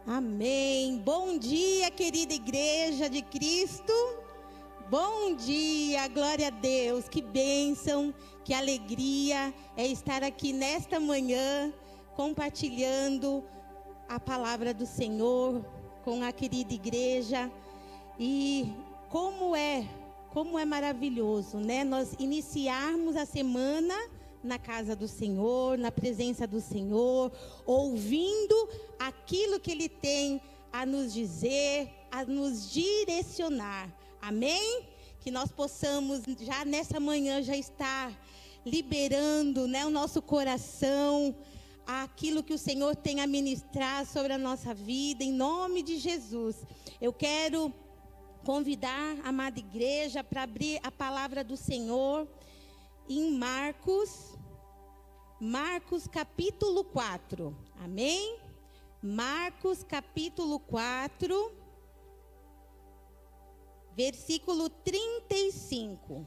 Amém. Bom dia, querida igreja de Cristo. Bom dia, glória a Deus. Que bênção, que alegria é estar aqui nesta manhã compartilhando a palavra do Senhor com a querida igreja. E como é maravilhoso, né? Nós iniciarmos a semana na casa do Senhor, na presença do Senhor, ouvindo aquilo que Ele tem a nos dizer, a nos direcionar. Amém? Que nós possamos já nessa manhã já estar liberando, né, o nosso coração, aquilo que o Senhor tem a ministrar sobre a nossa vida, em nome de Jesus. Eu quero convidar a amada igreja para abrir a palavra do Senhor em Marcos capítulo 4, amém? Marcos capítulo 4, versículo 35.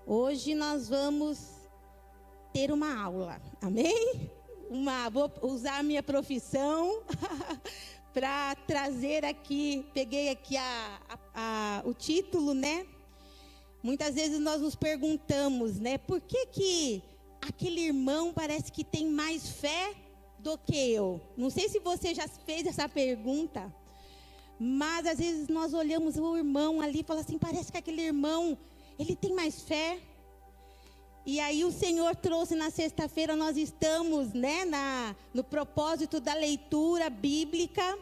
Hoje nós vamos ter uma aula, amém? Vou usar a minha profissão para trazer aqui, peguei aqui o título, né? Muitas vezes nós nos perguntamos, né? Por que aquele irmão parece que tem mais fé do que eu? Não sei se você já fez essa pergunta, mas às vezes nós olhamos o irmão ali e falamos assim, parece que aquele irmão, ele tem mais fé. E aí o Senhor trouxe na sexta-feira, nós estamos, né, no propósito da leitura bíblica,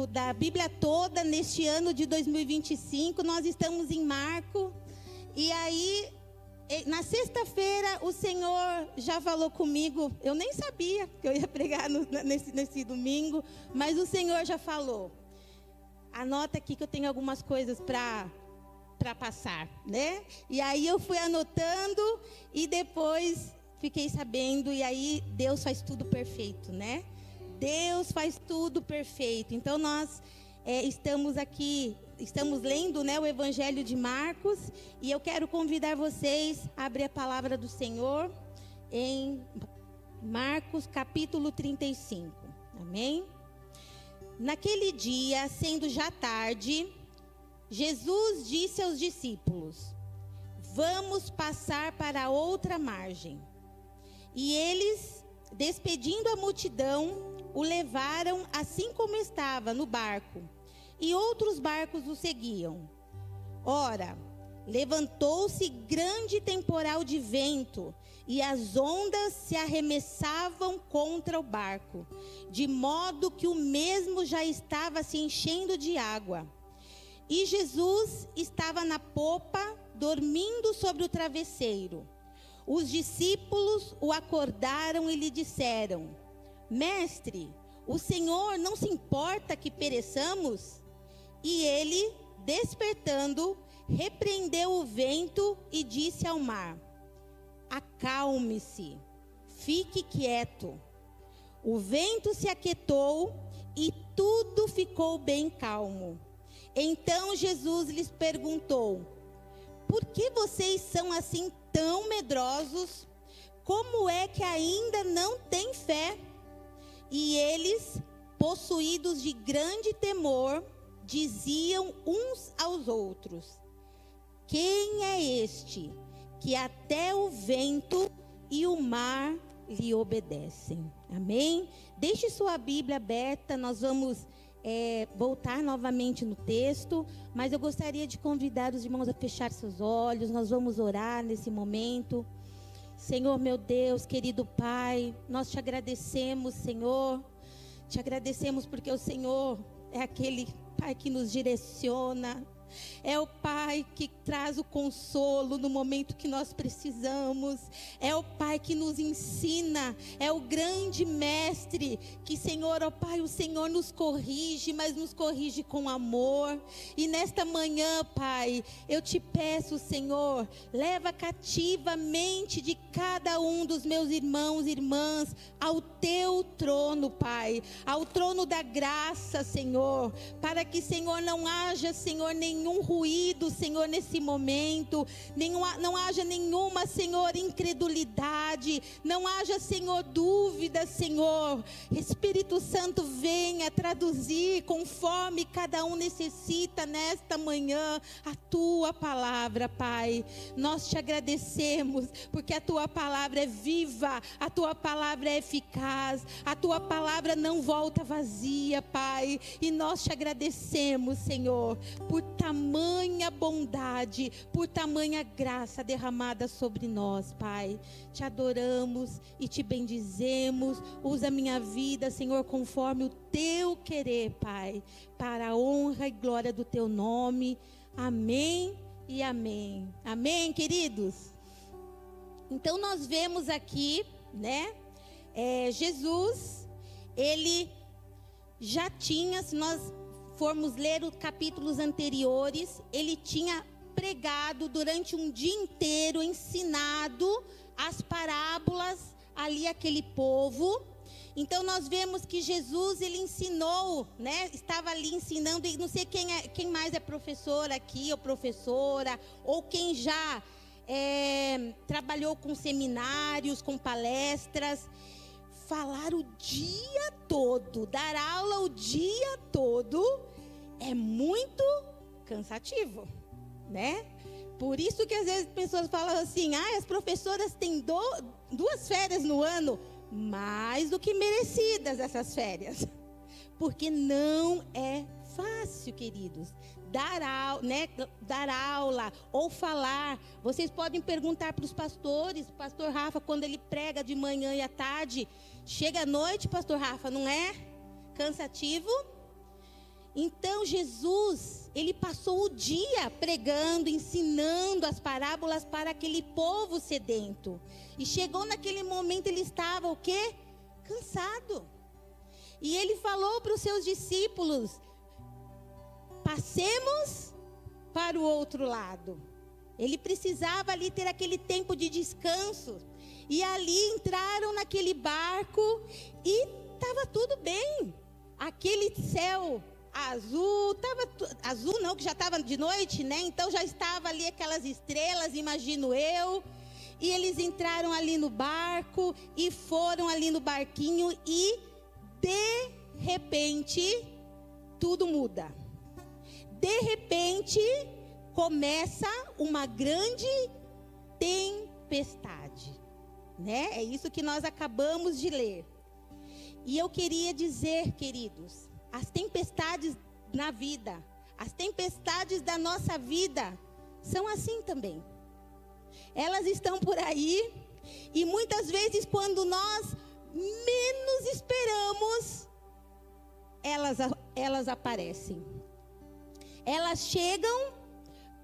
da Bíblia toda, neste ano de 2025, nós estamos em Marcos. E aí, na sexta-feira, o Senhor já falou comigo. Eu nem sabia que eu ia pregar nesse domingo, mas o Senhor já falou. Anota aqui que eu tenho algumas coisas para passar, né? E aí eu fui anotando e depois fiquei sabendo. E aí Deus faz tudo perfeito, né? Deus faz tudo perfeito. Então nós estamos aqui, estamos lendo, né, o Evangelho de Marcos. E eu quero convidar vocês a abrir a palavra do Senhor em Marcos capítulo 35. Amém? Naquele dia, sendo já tarde, Jesus disse aos discípulos: vamos passar para a outra margem. E eles, despedindo a multidão, o levaram assim como estava no barco, e outros barcos o seguiam. Ora, levantou-se grande temporal de vento, e as ondas se arremessavam contra o barco, de modo que o mesmo já estava se enchendo de água. E Jesus estava na popa, dormindo sobre o travesseiro. Os discípulos o acordaram e lhe disseram: Mestre, o Senhor não se importa que pereçamos? E ele, despertando, repreendeu o vento e disse ao mar: acalme-se, fique quieto. O vento se aquietou e tudo ficou bem calmo. Então Jesus lhes perguntou: por que vocês são assim tão medrosos? Como é que ainda não têm fé? E eles, possuídos de grande temor, diziam uns aos outros: quem é este que até o vento e o mar lhe obedecem? Amém? Deixe sua Bíblia aberta, nós vamos voltar novamente no texto, mas eu gostaria de convidar os irmãos a fechar seus olhos. Nós vamos orar nesse momento. Senhor meu Deus, querido Pai, nós te agradecemos, Senhor, te agradecemos porque o Senhor é aquele Pai que nos direciona, é o Pai que traz o consolo no momento que nós precisamos, é o Pai que nos ensina, é o grande mestre que, Senhor, ó Pai, o Senhor nos corrige, mas nos corrige com amor. E nesta manhã, Pai, eu te peço, Senhor, leva cativa a mente de cada um dos meus irmãos e irmãs ao teu trono, Pai, ao trono da graça, Senhor, para que, Senhor, não haja, Senhor, nenhum nenhum ruído, Senhor, nesse momento. Não haja nenhuma, Senhor, incredulidade. Não haja, Senhor, dúvida, Senhor. Espírito Santo, venha traduzir conforme cada um necessita nesta manhã a tua palavra, Pai. Nós te agradecemos porque a tua palavra é viva, a tua palavra é eficaz, a tua palavra não volta vazia, Pai. E nós te agradecemos, Senhor, por tamanha bondade, por tamanha graça derramada sobre nós, Pai. Te adoramos e te bendizemos. Usa a minha vida, Senhor, conforme o teu querer, Pai, para a honra e glória do teu nome. Amém e amém. Amém, queridos? Então nós vemos aqui, né, Jesus, ele já tinha, se nós formos ler os capítulos anteriores, ele tinha pregado durante um dia inteiro, ensinado as parábolas ali àquele povo. Então nós vemos que Jesus, ele ensinou, né? Estava ali ensinando, e não sei quem mais é professor aqui, ou professora, ou quem já trabalhou com seminários, com palestras. Falar o dia todo, dar aula o dia todo, é muito cansativo, né? Por isso que às vezes as pessoas falam assim, as professoras têm 2 férias no ano, mais do que merecidas essas férias. Porque não é fácil, queridos. Dar aula ou falar. Vocês podem perguntar para os pastores, o pastor Rafa, quando ele prega de manhã e à tarde, chega à noite, pastor Rafa, não é cansativo? Então Jesus, ele passou o dia pregando, ensinando as parábolas para aquele povo sedento. E chegou naquele momento, ele estava o quê? Cansado. E ele falou para os seus discípulos, passemos para o outro lado. Ele precisava ali ter aquele tempo de descanso. E ali entraram naquele barco e estava tudo bem. Aquele céu azul, azul não, que já estava de noite, né? Então já estava ali aquelas estrelas, imagino eu. E eles entraram ali no barco e foram ali no barquinho e de repente tudo muda. De repente começa uma grande tempestade, né? É isso que nós acabamos de ler. E eu queria dizer, queridos, as tempestades na vida, as tempestades da nossa vida são assim também. Elas estão por aí e muitas vezes quando nós menos esperamos, elas aparecem. Elas chegam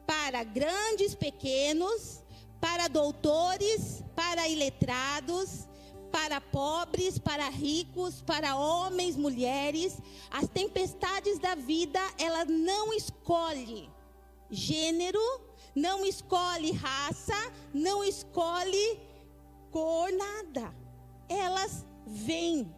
para grandes, pequenos, para doutores, para iletrados, para pobres, para ricos, para homens, mulheres. As tempestades da vida, ela não escolhe gênero, não escolhe raça, não escolhe cor, nada. Elas vêm.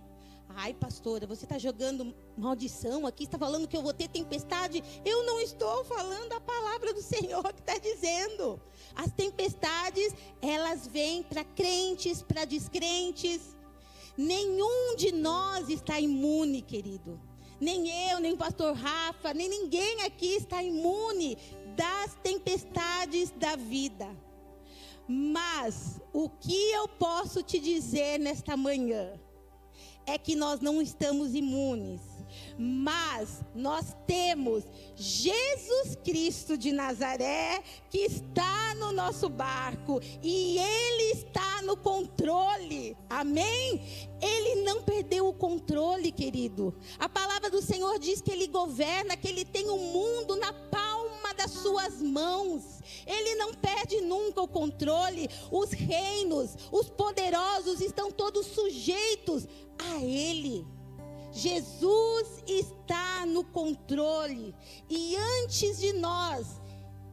Ai, pastora, você está jogando maldição aqui, está falando que eu vou ter tempestade? Eu não estou falando a palavra do Senhor que está dizendo. As tempestades, elas vêm para crentes, para descrentes. Nenhum de nós está imune, querido. Nem eu, nem o pastor Rafa, nem ninguém aqui está imune das tempestades da vida. Mas o que eu posso te dizer nesta manhã é que nós não estamos imunes, mas nós temos Jesus Cristo de Nazaré que está no nosso barco e Ele está no controle, amém? Ele não perdeu o controle, querido. A palavra do Senhor diz que Ele governa, que Ele tem o mundo na palma das suas mãos. Ele não perde nunca o controle. Os reinos, os poderosos estão todos sujeitos a Ele. Jesus está no controle. E antes de nós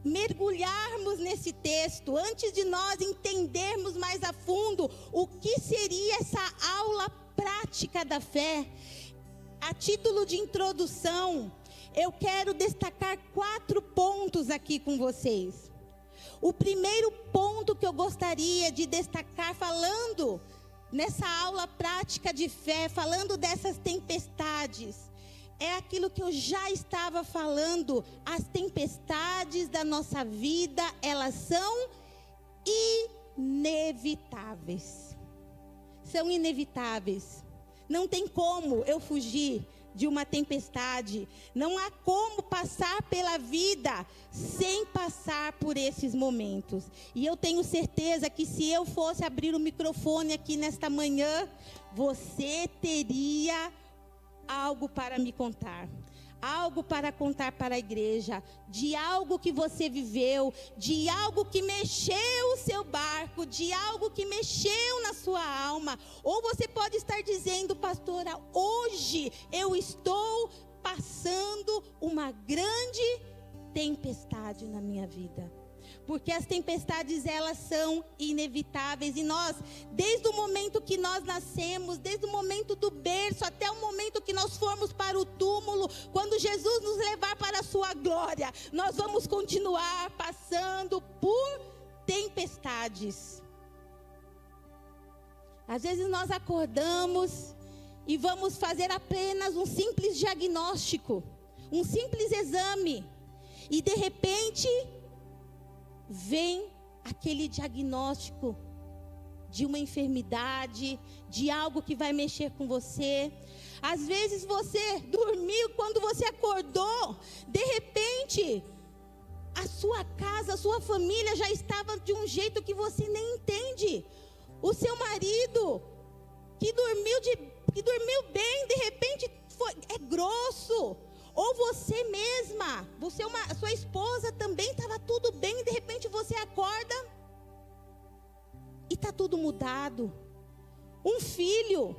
mergulharmos nesse texto, antes de nós entendermos mais a fundo o que seria essa aula prática da fé, a título de introdução, eu quero destacar 4 pontos aqui com vocês. O primeiro ponto que eu gostaria de destacar, falando nessa aula prática de fé, falando dessas tempestades, é aquilo que eu já estava falando. As tempestades da nossa vida, elas são inevitáveis. São inevitáveis. Não tem como eu fugir de uma tempestade. Não há como passar pela vida sem passar por esses momentos. E eu tenho certeza que se eu fosse abrir o microfone aqui nesta manhã, você teria algo para me contar. Algo para contar para a igreja, de algo que você viveu, de algo que mexeu o seu barco, de algo que mexeu na sua alma. Ou você pode estar dizendo: pastora, hoje eu estou passando uma grande tempestade na minha vida. Porque as tempestades, elas são inevitáveis. E nós, desde o momento que nós nascemos, desde o momento do berço até o momento que nós formos para o túmulo, quando Jesus nos levar para a sua glória, nós vamos continuar passando por tempestades. Às vezes nós acordamos e vamos fazer apenas um simples diagnóstico, um simples exame, e de repente vem aquele diagnóstico de uma enfermidade, de algo que vai mexer com você. Às vezes você dormiu, quando você acordou, de repente a sua casa, a sua família já estava de um jeito que você nem entende. O seu marido, que dormiu bem, de repente é grosso. Ou você mesma, sua esposa também estava tudo bem, de repente você acorda e está tudo mudado. Um filho,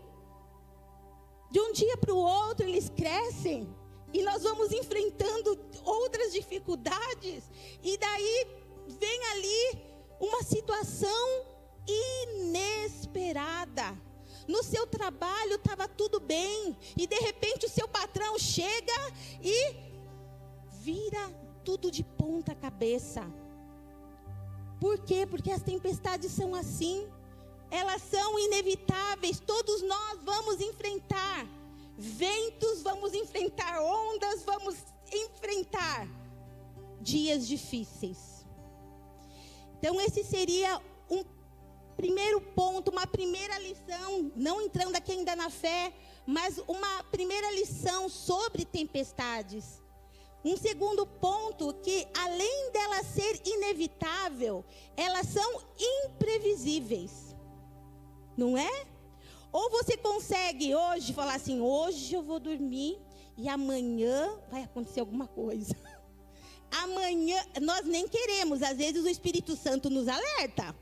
de um dia para o outro eles crescem e nós vamos enfrentando outras dificuldades, e daí vem ali uma situação inesperada. No seu trabalho estava tudo bem, e de repente o seu patrão chega e vira tudo de ponta cabeça. Por quê? Porque as tempestades são assim, elas são inevitáveis. Todos nós vamos enfrentar ventos, vamos enfrentar ondas, vamos enfrentar dias difíceis. Então esse seria um primeiro ponto, uma primeira lição, não entrando aqui ainda na fé, mas uma primeira lição sobre tempestades. Um segundo ponto, que além dela ser inevitável, elas são imprevisíveis. Não é? Ou você consegue hoje falar assim: hoje eu vou dormir e amanhã vai acontecer alguma coisa. Amanhã, nós nem queremos, às vezes o Espírito Santo nos alerta,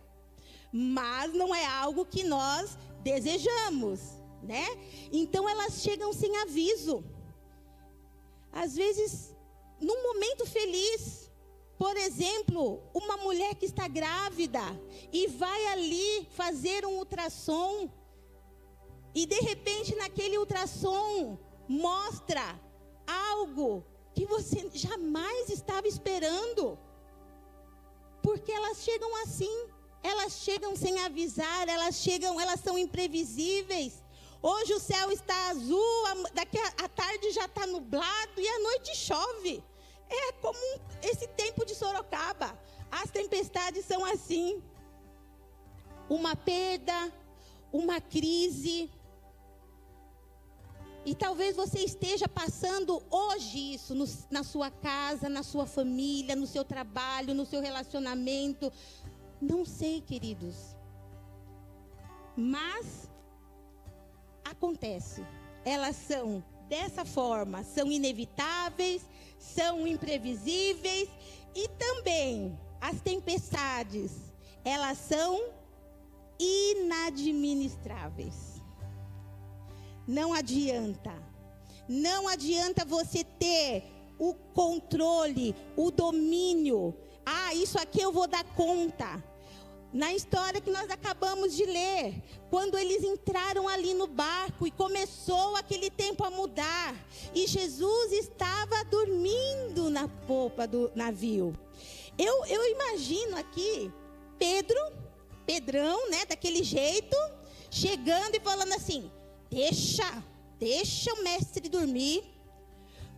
mas não é algo que nós desejamos, né? Então elas chegam sem aviso. Às vezes, num momento feliz, por exemplo, uma mulher que está grávida e vai ali fazer um ultrassom, e de repente naquele ultrassom mostra algo que você jamais estava esperando. Porque elas chegam assim. Elas chegam sem avisar, elas são imprevisíveis. Hoje o céu está azul, daqui a tarde já está nublado e à noite chove. É como esse tempo de Sorocaba. As tempestades são assim. Uma perda, uma crise. E talvez você esteja passando hoje isso na sua casa, na sua família, no seu trabalho, no seu relacionamento. Não sei, queridos, mas acontece. Elas são dessa forma, são inevitáveis, são imprevisíveis, e também as tempestades, elas são inadministráveis. Não adianta você ter o controle, o domínio. Ah, isso aqui eu vou dar conta. Na história que nós acabamos de ler, quando eles entraram ali no barco e começou aquele tempo a mudar, e Jesus estava dormindo na popa do navio. Eu imagino aqui Pedrão, né, daquele jeito, chegando e falando assim: deixa o mestre dormir,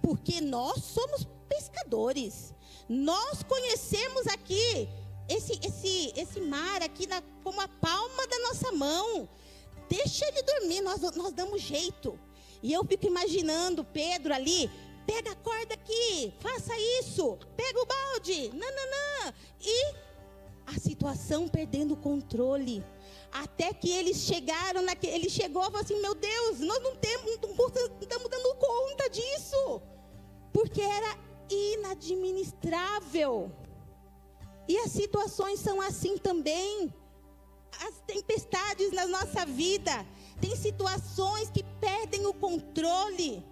porque nós somos pescadores, nós conhecemos aqui esse mar aqui como a palma da nossa mão. Deixa ele dormir, nós damos jeito. E eu fico imaginando Pedro ali: pega a corda aqui, faça isso, pega o balde, nananã. E a situação perdendo o controle. Até que eles chegaram, ele chegou e falou assim: meu Deus, nós não estamos dando conta disso. Porque era inadministrável. E as situações são assim também. As tempestades na nossa vida. Tem situações que perdem o controle.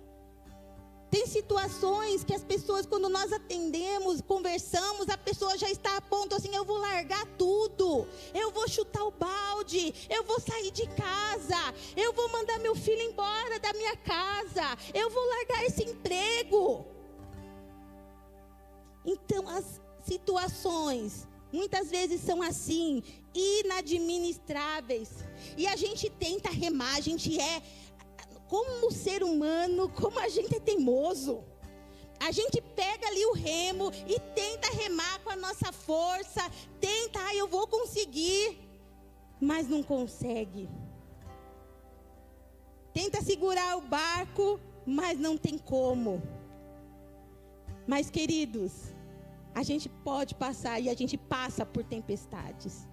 Tem situações que as pessoas, quando nós atendemos, conversamos, a pessoa já está a ponto assim: eu vou largar tudo, eu vou chutar o balde, eu vou sair de casa, eu vou mandar meu filho embora da minha casa, eu vou largar esse emprego. Então as situações muitas vezes são assim, inadministráveis. E a gente tenta remar, a gente como ser humano, como a gente é teimoso. A gente pega ali o remo e tenta remar com a nossa força. Tenta, eu vou conseguir, mas não consegue. Tenta segurar o barco, mas não tem como. Mas, queridos, a gente pode passar e a gente passa por tempestades.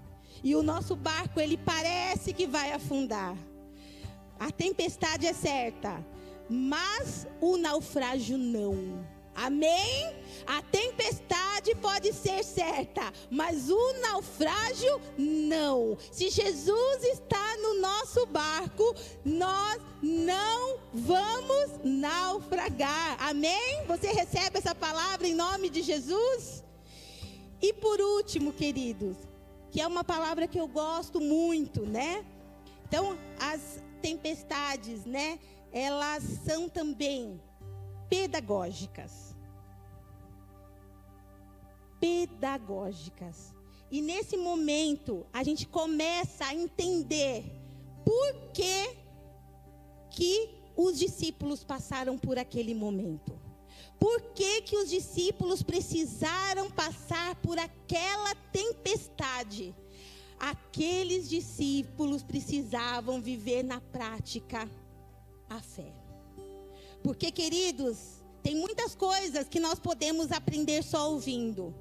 E o nosso barco, ele parece que vai afundar. A tempestade é certa, mas o naufrágio não. Amém? A tempestade pode ser certa, mas o naufrágio não. Se Jesus está no nosso barco, nós não vamos naufragar. Amém? Você recebe essa palavra em nome de Jesus? E por último, queridos, que é uma palavra que eu gosto muito, né? Então, as tempestades, né? Elas são também pedagógicas. Pedagógicas. E nesse momento, a gente começa a entender por que os discípulos passaram por aquele momento. Por que os discípulos precisaram passar por aquela tempestade? Aqueles discípulos precisavam viver na prática a fé. Porque, queridos, tem muitas coisas que nós podemos aprender só ouvindo.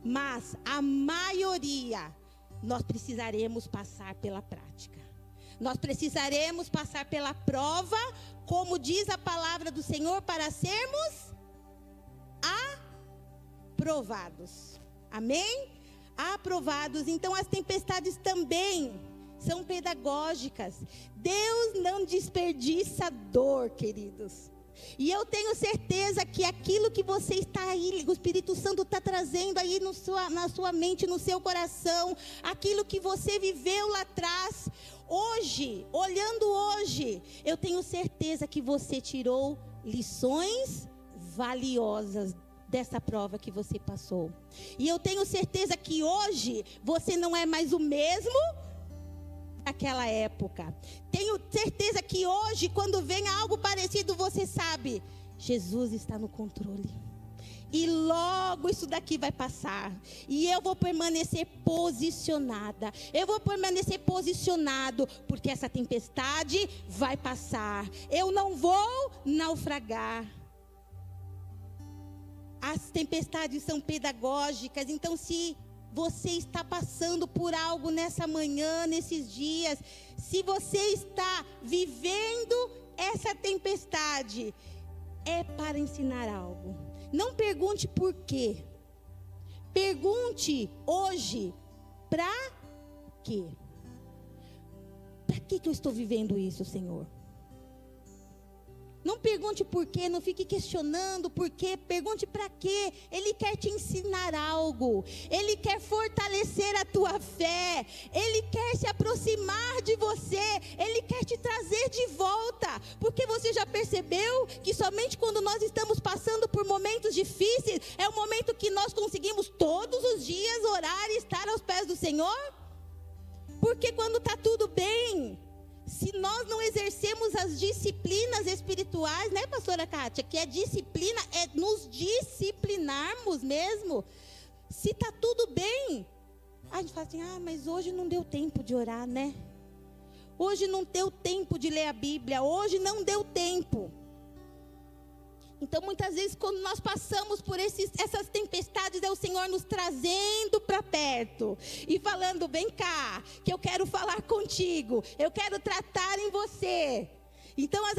Mas a maioria nós precisaremos passar pela prática. Nós precisaremos passar pela prova, como diz a palavra do Senhor, para sermos aprovados. Amém? Aprovados. Então as tempestades também são pedagógicas. Deus não desperdiça dor, queridos. E eu tenho certeza que aquilo que você está aí, o Espírito Santo está trazendo aí na sua mente, no seu coração, aquilo que você viveu lá atrás, hoje, olhando hoje, eu tenho certeza que você tirou lições valiosas dessa prova que você passou. E eu tenho certeza que hoje você não é mais o mesmo daquela época. Tenho certeza que hoje, quando vem algo parecido, você sabe, Jesus está no controle. E logo isso daqui vai passar. E eu vou permanecer posicionada. Eu vou permanecer posicionado, porque essa tempestade vai passar. Eu não vou naufragar. As tempestades são pedagógicas. Então, se você está passando por algo nessa manhã, nesses dias, se você está vivendo essa tempestade, é para ensinar algo. Não pergunte por quê. Pergunte hoje, para quê? Para que eu estou vivendo isso, Senhor? Não pergunte por quê, não fique questionando por quê, pergunte para quê. Ele quer te ensinar algo, Ele quer fortalecer a tua fé, Ele quer se aproximar de você, Ele quer te trazer de volta, porque você já percebeu que somente quando nós estamos passando por momentos difíceis, é o momento que nós conseguimos todos os dias orar e estar aos pés do Senhor? Porque quando está tudo bem, se nós não exercemos as disciplinas espirituais, né, pastora Kátia? Que é disciplina, é nos disciplinarmos mesmo. Se está tudo bem, a gente fala assim, mas hoje não deu tempo de orar, né? Hoje não deu tempo de ler a Bíblia, hoje não deu tempo. Então, muitas vezes, quando nós passamos por essas tempestades, é o Senhor nos trazendo para perto e falando, vem cá, que eu quero falar contigo, eu quero tratar em você. Então, as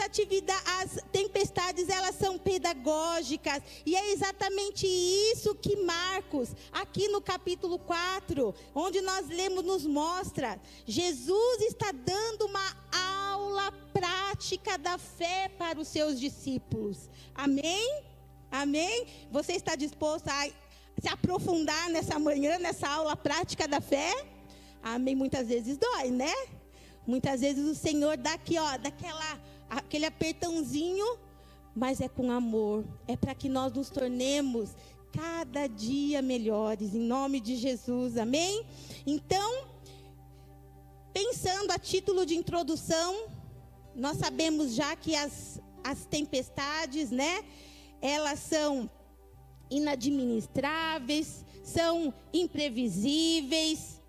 tempestades, elas são pedagógicas, e é exatamente isso que Marcos, aqui no capítulo 4, onde nós lemos, nos mostra. Jesus está dando uma aula prática da fé para os seus discípulos. Amém? Amém? Você está disposto a se aprofundar nessa manhã, nessa aula prática da fé? Amém? Muitas vezes dói, né? Muitas vezes o Senhor dá aqui, aquele apertãozinho, mas é com amor. É para que nós nos tornemos cada dia melhores, em nome de Jesus, amém? Então, pensando a título de introdução, nós sabemos já que as tempestades, né? Elas são inadministráveis, são imprevisíveis,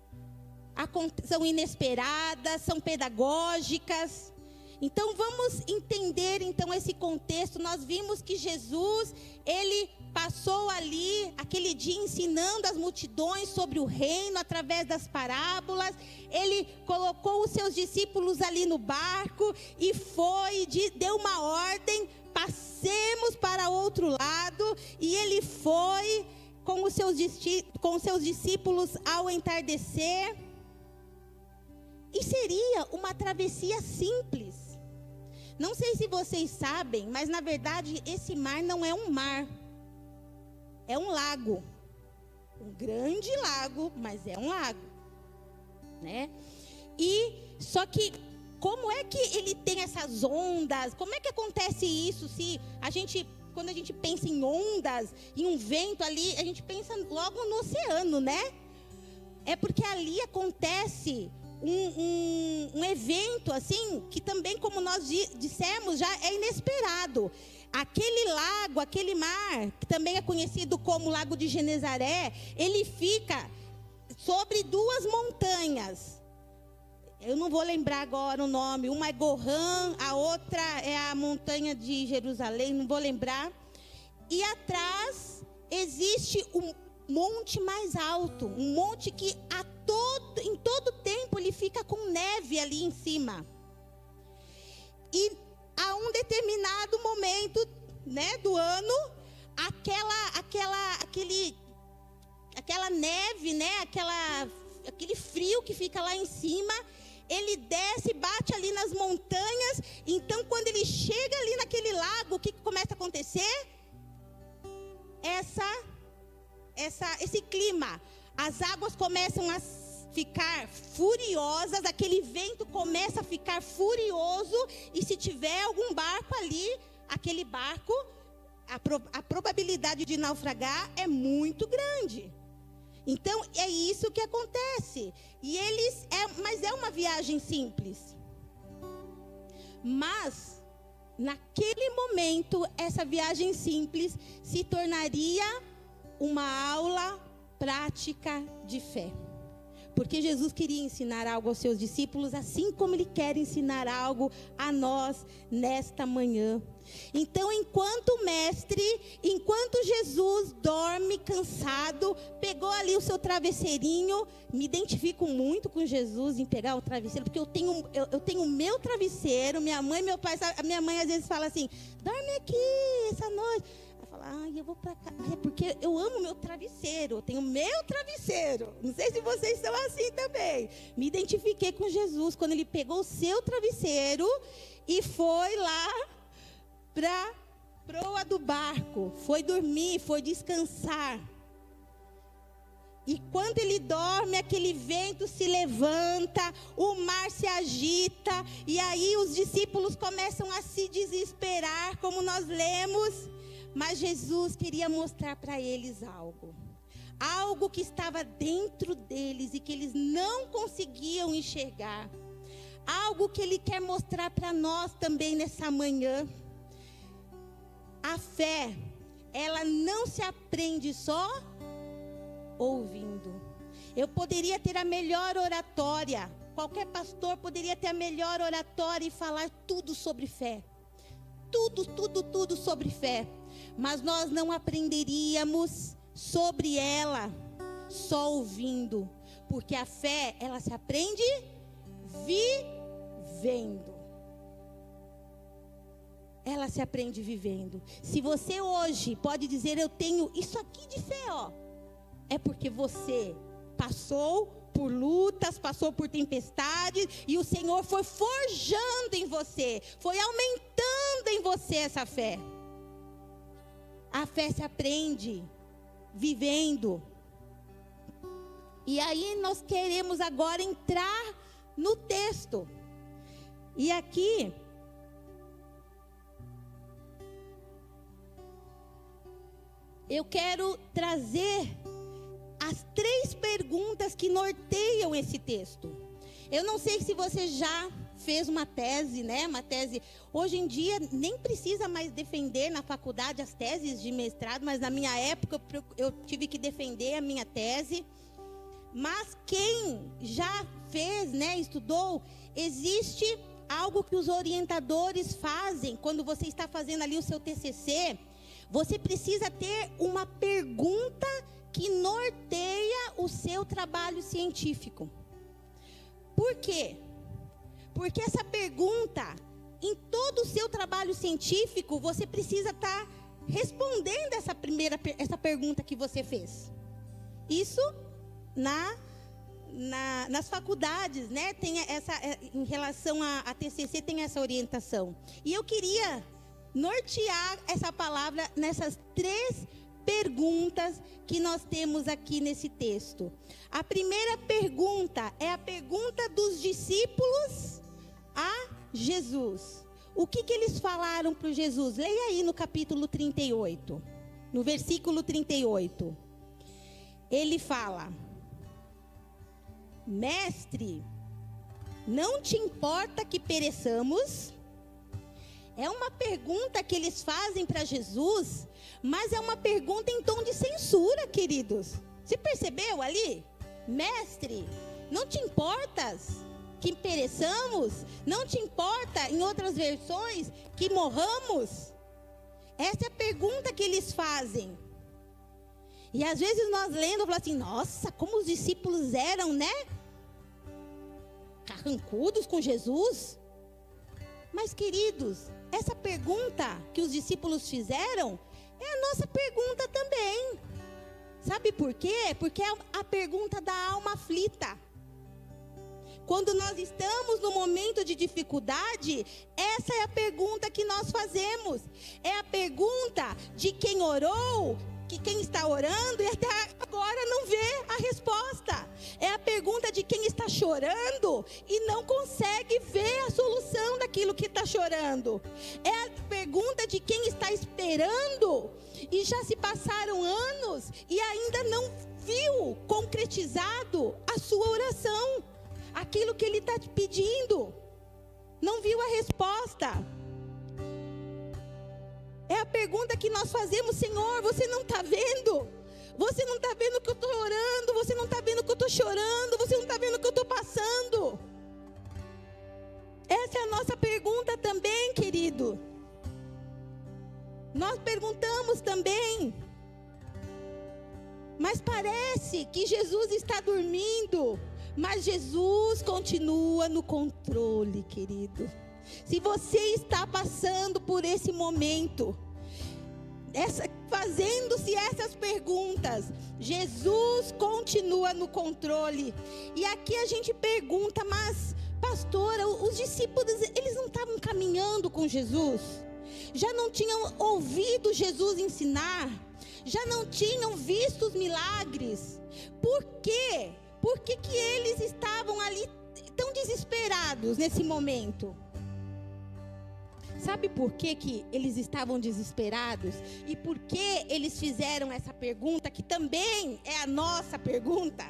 são inesperadas, são pedagógicas. Então vamos entender então esse contexto. Nós vimos que Jesus, ele passou ali aquele dia ensinando as multidões sobre o reino através das parábolas. Ele colocou os seus discípulos ali no barco e deu uma ordem, passemos para outro lado, e ele foi com os seus discípulos ao entardecer. E seria uma travessia simples. Não sei se vocês sabem, mas na verdade esse mar não é um mar. É um lago. Um grande lago, mas é um lago, né? E só que como é que ele tem essas ondas? Como é que acontece isso? Quando a gente pensa em ondas, em um vento ali, a gente pensa logo no oceano, né? É porque ali acontece um evento assim, que também, como nós dissemos, já é inesperado. Aquele lago, aquele mar, que também é conhecido como Lago de Genezaré, ele fica sobre duas montanhas. Eu não vou lembrar agora o nome. Uma é Gohan, a outra é a montanha de Jerusalém, não vou lembrar. E atrás existe um monte mais alto, um monte que em todo tempo ele fica com neve ali em cima. E a um determinado momento, né, do ano, aquela neve, né, aquele frio que fica lá em cima, ele desce, bate ali nas montanhas. Então, quando ele chega ali naquele lago, o que começa a acontecer? Esse clima, as águas começam a ficar furiosas, aquele vento começa a ficar furioso, e se tiver algum barco ali, aquele barco, a probabilidade de naufragar é muito grande. Então é isso que acontece. Mas é uma viagem simples. Mas naquele momento, essa viagem simples se tornaria uma aula prática de fé. Porque Jesus queria ensinar algo aos seus discípulos, assim como Ele quer ensinar algo a nós nesta manhã. Então, enquanto Jesus dorme cansado, pegou ali o seu travesseirinho. Me identifico muito com Jesus em pegar o travesseiro, porque eu tenho o meu travesseiro. Minha mãe e meu pai, a minha mãe às vezes fala assim, dorme aqui essa noite. Ela fala, eu vou para cá. É porque eu amo meu travesseiro, eu tenho meu travesseiro. Não sei se vocês são assim também. Me identifiquei com Jesus quando Ele pegou o seu travesseiro e foi lá para a proa do barco, foi dormir, foi descansar. E quando ele dorme, aquele vento se levanta, o mar se agita, e aí os discípulos começam a se desesperar, como nós lemos. Mas Jesus queria mostrar para eles algo que estava dentro deles e que eles não conseguiam enxergar. Algo que ele quer mostrar para nós também nessa manhã. A fé, ela não se aprende só ouvindo. Eu poderia ter a melhor oratória, qualquer pastor poderia ter a melhor oratória e falar tudo sobre fé. Tudo sobre fé. Mas nós não aprenderíamos sobre ela só ouvindo. Porque a fé, ela se aprende vivendo. Ela se aprende vivendo. Se você hoje pode dizer, eu tenho isso aqui de fé, é porque você passou por lutas, passou por tempestades, e o Senhor foi forjando em você, foi aumentando em você essa fé. A fé se aprende vivendo. E aí nós queremos agora entrar no texto. E aqui eu quero trazer as 3 perguntas que norteiam esse texto. Eu não sei se você já fez uma tese, né? Uma tese. Hoje em dia nem precisa mais defender na faculdade as teses de mestrado, mas na minha época eu tive que defender a minha tese. Mas quem já fez, né, estudou, existe algo que os orientadores fazem quando você está fazendo ali o seu TCC. Você precisa ter uma pergunta que norteia o seu trabalho científico. Por quê? Porque essa pergunta, em todo o seu trabalho científico, você precisa estar respondendo essa pergunta que você fez. Isso nas faculdades, né? Tem em relação a TCC, tem essa orientação. E eu queria nortear essa palavra nessas 3 perguntas que nós temos aqui nesse texto. A primeira pergunta é a pergunta dos discípulos a Jesus. O que eles falaram para Jesus? Leia aí no capítulo 38, no versículo 38. Ele fala: Mestre, não te importa que pereçamos? É uma pergunta que eles fazem para Jesus, mas é uma pergunta em tom de censura, queridos. Você percebeu ali? Mestre, não te importas que pereçamos? Não te importa, em outras versões, que morramos? Essa é a pergunta que eles fazem. E às vezes nós lendo, falamos assim, nossa, como os discípulos eram, né? Carrancudos com Jesus. Mas, queridos, essa pergunta que os discípulos fizeram é a nossa pergunta também. Sabe por quê? Porque é a pergunta da alma aflita. Quando nós estamos no momento de dificuldade, essa é a pergunta que nós fazemos. É a pergunta de quem orou, que quem está orando e até agora não vê a resposta. É a pergunta de quem está chorando e não consegue ver a solução daquilo que está chorando. É a pergunta de quem está esperando e já se passaram anos e ainda não viu concretizado a sua oração. Aquilo que ele está te pedindo, não viu a resposta. É a pergunta que nós fazemos: Senhor, você não está vendo? Você não está vendo que eu estou orando? Você não está vendo que eu estou chorando? Você não está vendo que eu estou passando? Essa é a nossa pergunta também, querido. Nós perguntamos também. Mas parece que Jesus está dormindo. Mas Jesus continua no controle, querido. Se você está passando por esse momento, fazendo-se essas perguntas, Jesus continua no controle. E aqui a gente pergunta, mas pastora, os discípulos, eles não estavam caminhando com Jesus? já não tinham ouvido Jesus ensinar, já não tinham visto os milagres. Por quê? Por que que eles estavam ali tão desesperados nesse momento? Sabe por que que eles estavam desesperados? E por que eles fizeram essa pergunta, que também é a nossa pergunta?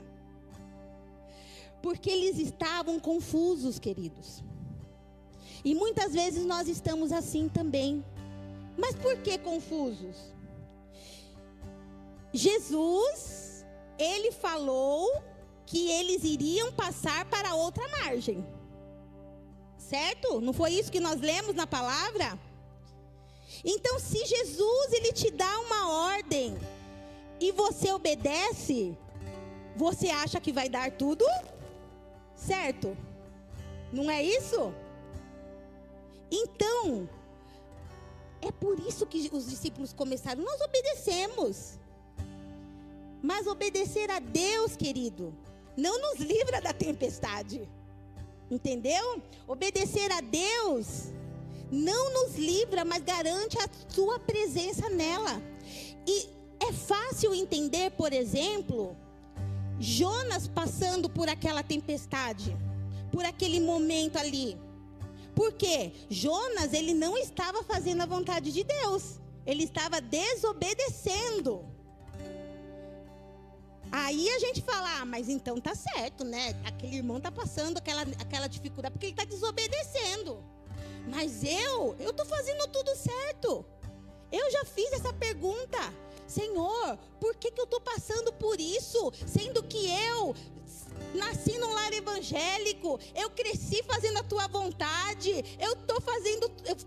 Porque eles estavam confusos, queridos. E muitas vezes nós estamos assim também. Mas por que confusos? Jesus, ele falou que eles iriam passar para outra margem. Certo? Não foi isso que nós lemos na palavra? Então, se Jesus, ele te dá uma ordem e você obedece, você acha que vai dar tudo certo? Não é isso? Então, é por isso que os discípulos começaram. Nós obedecemos. Mas obedecer a Deus, querido, não nos livra da tempestade. Entendeu? Obedecer a Deus não nos livra, mas garante a sua presença nela. E é fácil entender, por exemplo, Jonas passando por aquela tempestade, por aquele momento ali. Porque Jonas, ele não estava fazendo a vontade de Deus, ele estava desobedecendo. Aí a gente fala, mas então tá certo, né? Aquele irmão tá passando aquela dificuldade porque ele tá desobedecendo. Mas eu tô fazendo tudo certo. Eu já fiz essa pergunta. Senhor, por que eu tô passando por isso? Sendo que eu nasci num lar evangélico, eu cresci fazendo a tua vontade,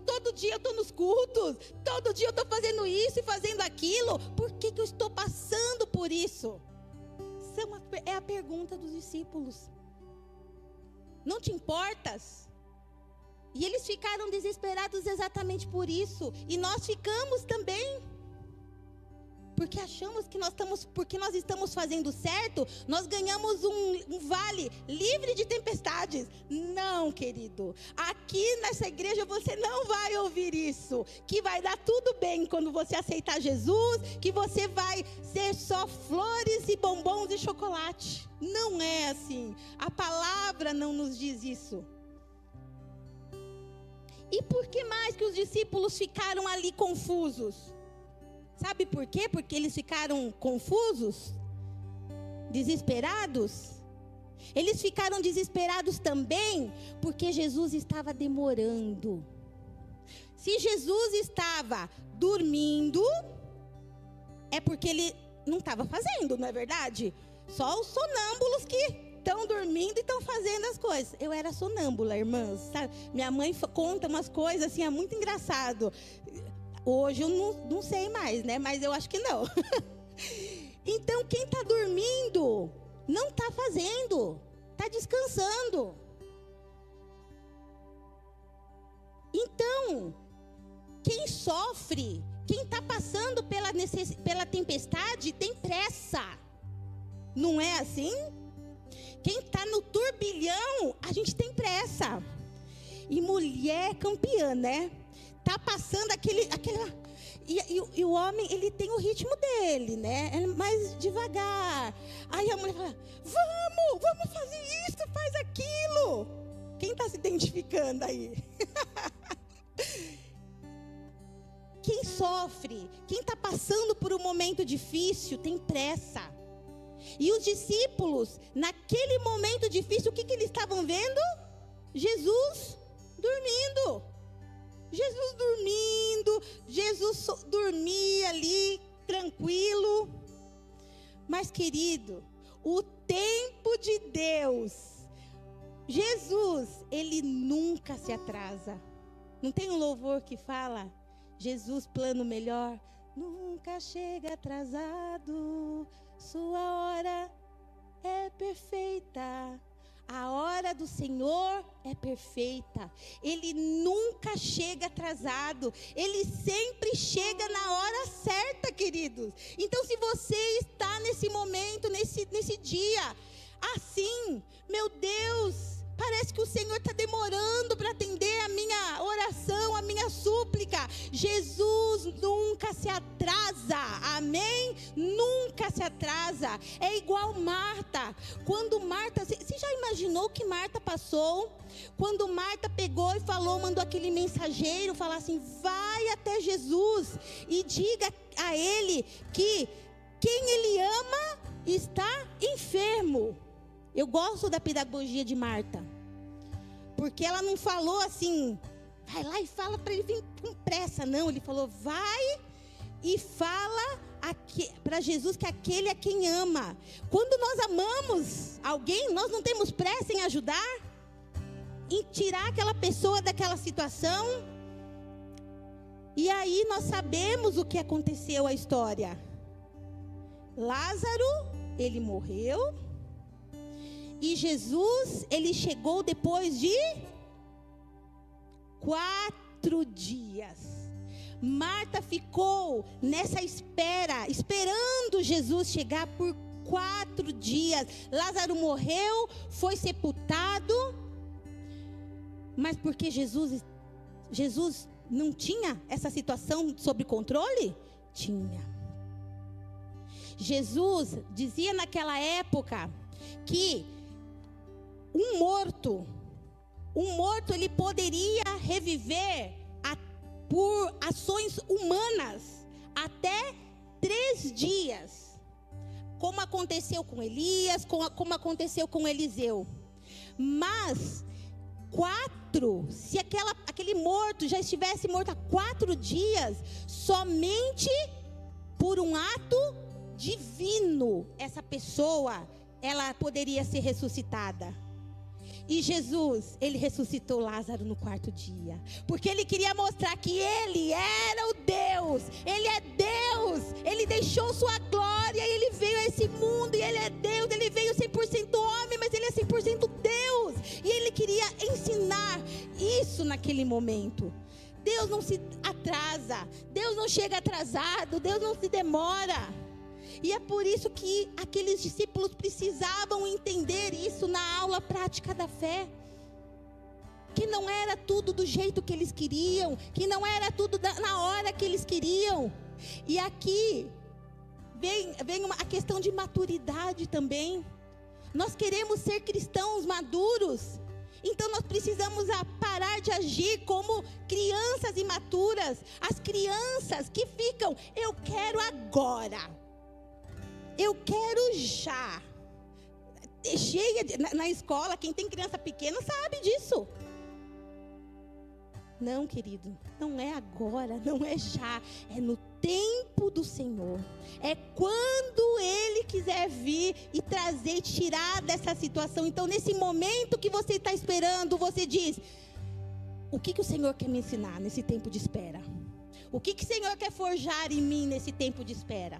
todo dia eu tô nos cultos, todo dia eu tô fazendo isso e fazendo aquilo. Por que eu estou passando por isso? É a pergunta dos discípulos. Não te importas? E eles ficaram desesperados exatamente por isso. E nós ficamos também. Porque achamos que porque nós estamos fazendo certo, nós ganhamos um vale livre de tempestades. Não, querido. Aqui nessa igreja você não vai ouvir isso. Que vai dar tudo bem quando você aceitar Jesus, que você vai ser só flores e bombons e chocolate. Não é assim. A palavra não nos diz isso. E por que mais que os discípulos ficaram ali confusos? Sabe por quê? Porque eles ficaram confusos, desesperados. Eles ficaram desesperados também porque Jesus estava demorando. Se Jesus estava dormindo, é porque ele não estava fazendo, não é verdade? Só os sonâmbulos que estão dormindo e estão fazendo as coisas. Eu era sonâmbula, irmãs, sabe? Minha mãe conta umas coisas assim, é muito engraçado. Hoje eu não sei mais, né? Mas eu acho que não. Então, quem está dormindo, não está fazendo. Está descansando. Então, quem sofre, quem está passando pela tempestade, tem pressa. Não é assim? Quem está no turbilhão, a gente tem pressa. E mulher campeã, né? Tá passando e o homem, ele tem o ritmo dele, né? É mais devagar. Aí a mulher fala, vamos fazer isso, faz aquilo. Quem está se identificando aí? Quem sofre, quem está passando por um momento difícil, tem pressa. E os discípulos, naquele momento difícil, o que eles estavam vendo? Jesus dormindo. Jesus dormindo, Jesus dormia ali, tranquilo. Mas, querido, o tempo de Deus, Jesus, ele nunca se atrasa. Não tem um louvor que fala, Jesus, plano melhor, nunca chega atrasado, sua hora é perfeita. A hora do Senhor é perfeita. Ele nunca chega atrasado. Ele sempre chega na hora certa, queridos. Então, se você está nesse momento, nesse dia, assim, meu Deus, parece que o Senhor está demorando para atender a minha oração, a minha súplica. Jesus se atrasa. É igual Marta. Quando Marta, você já imaginou o que Marta passou? Quando Marta pegou e falou, mandou aquele mensageiro falar assim: vai até Jesus e diga a ele que quem ele ama está enfermo. Eu gosto da pedagogia de Marta, porque ela não falou assim, vai lá e fala para ele vir com pressa. Não, ele falou, vai e fala para Jesus que aquele é quem ama. Quando nós amamos alguém, nós não temos pressa em ajudar, em tirar aquela pessoa daquela situação. E aí nós sabemos o que aconteceu a história. Lázaro, ele morreu. E Jesus, ele chegou depois de 4 dias. Marta ficou nessa espera, esperando Jesus chegar por 4 dias. Lázaro morreu, foi sepultado. Mas porque Jesus não tinha essa situação sob controle? Tinha. Jesus dizia naquela época que um morto ele poderia reviver por ações humanas até 3 dias, como aconteceu com Elias, como aconteceu com Eliseu. Mas 4, se aquele morto já estivesse morto há 4 dias, somente por um ato divino, essa pessoa, ela poderia ser ressuscitada. E Jesus, ele ressuscitou Lázaro no 4º dia, porque ele queria mostrar que ele era o Deus, ele é Deus, ele deixou sua glória, e ele veio a esse mundo, e ele é Deus, ele veio 100% homem, mas ele é 100% Deus, e ele queria ensinar isso naquele momento. Deus não se atrasa, Deus não chega atrasado, Deus não se demora. E é por isso que aqueles discípulos precisavam entender isso na aula prática da fé. Que não era tudo do jeito que eles queriam, que não era tudo na hora que eles queriam. E aqui vem a questão de maturidade também. Nós queremos ser cristãos maduros, então nós precisamos parar de agir como crianças imaturas. As crianças que ficam, eu quero agora. Eu quero já. Cheia na escola, quem tem criança pequena sabe disso. Não, querido, não é agora, não é já. É no tempo do Senhor. É quando Ele quiser vir e trazer e tirar dessa situação. Então, nesse momento que você está esperando, você diz: o que o Senhor quer me ensinar nesse tempo de espera? O que o Senhor quer forjar em mim nesse tempo de espera?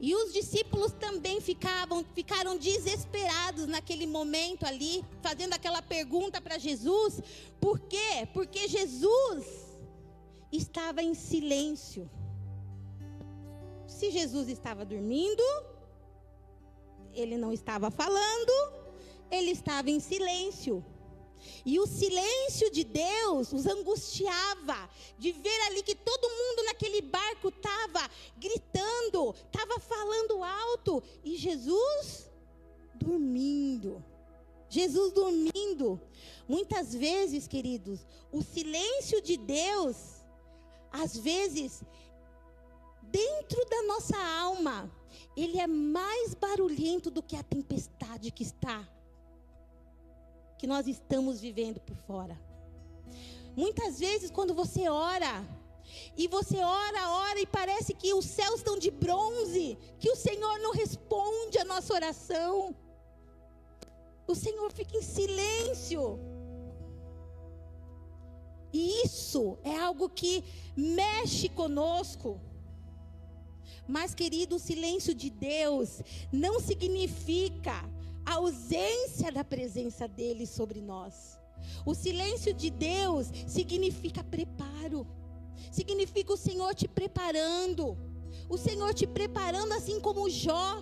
E os discípulos também ficaram desesperados naquele momento ali, fazendo aquela pergunta para Jesus. Por quê? Porque Jesus estava em silêncio. Se Jesus estava dormindo, ele não estava falando, ele estava em silêncio. E o silêncio de Deus os angustiava, de ver ali que todo mundo naquele barco estava gritando, estava falando alto, e Jesus dormindo. Jesus dormindo. Muitas vezes, queridos, o silêncio de Deus, às vezes, dentro da nossa alma, ele é mais barulhento do que a tempestade que nós estamos vivendo por fora. Muitas vezes quando você ora, e você ora e parece que os céus estão de bronze, que o Senhor não responde a nossa oração, o Senhor fica em silêncio, e isso é algo que mexe conosco. Mas, querido, o silêncio de Deus não significa a ausência da presença dele sobre nós. O silêncio de Deus significa preparo. Significa o Senhor te preparando. O Senhor te preparando, assim como Jó.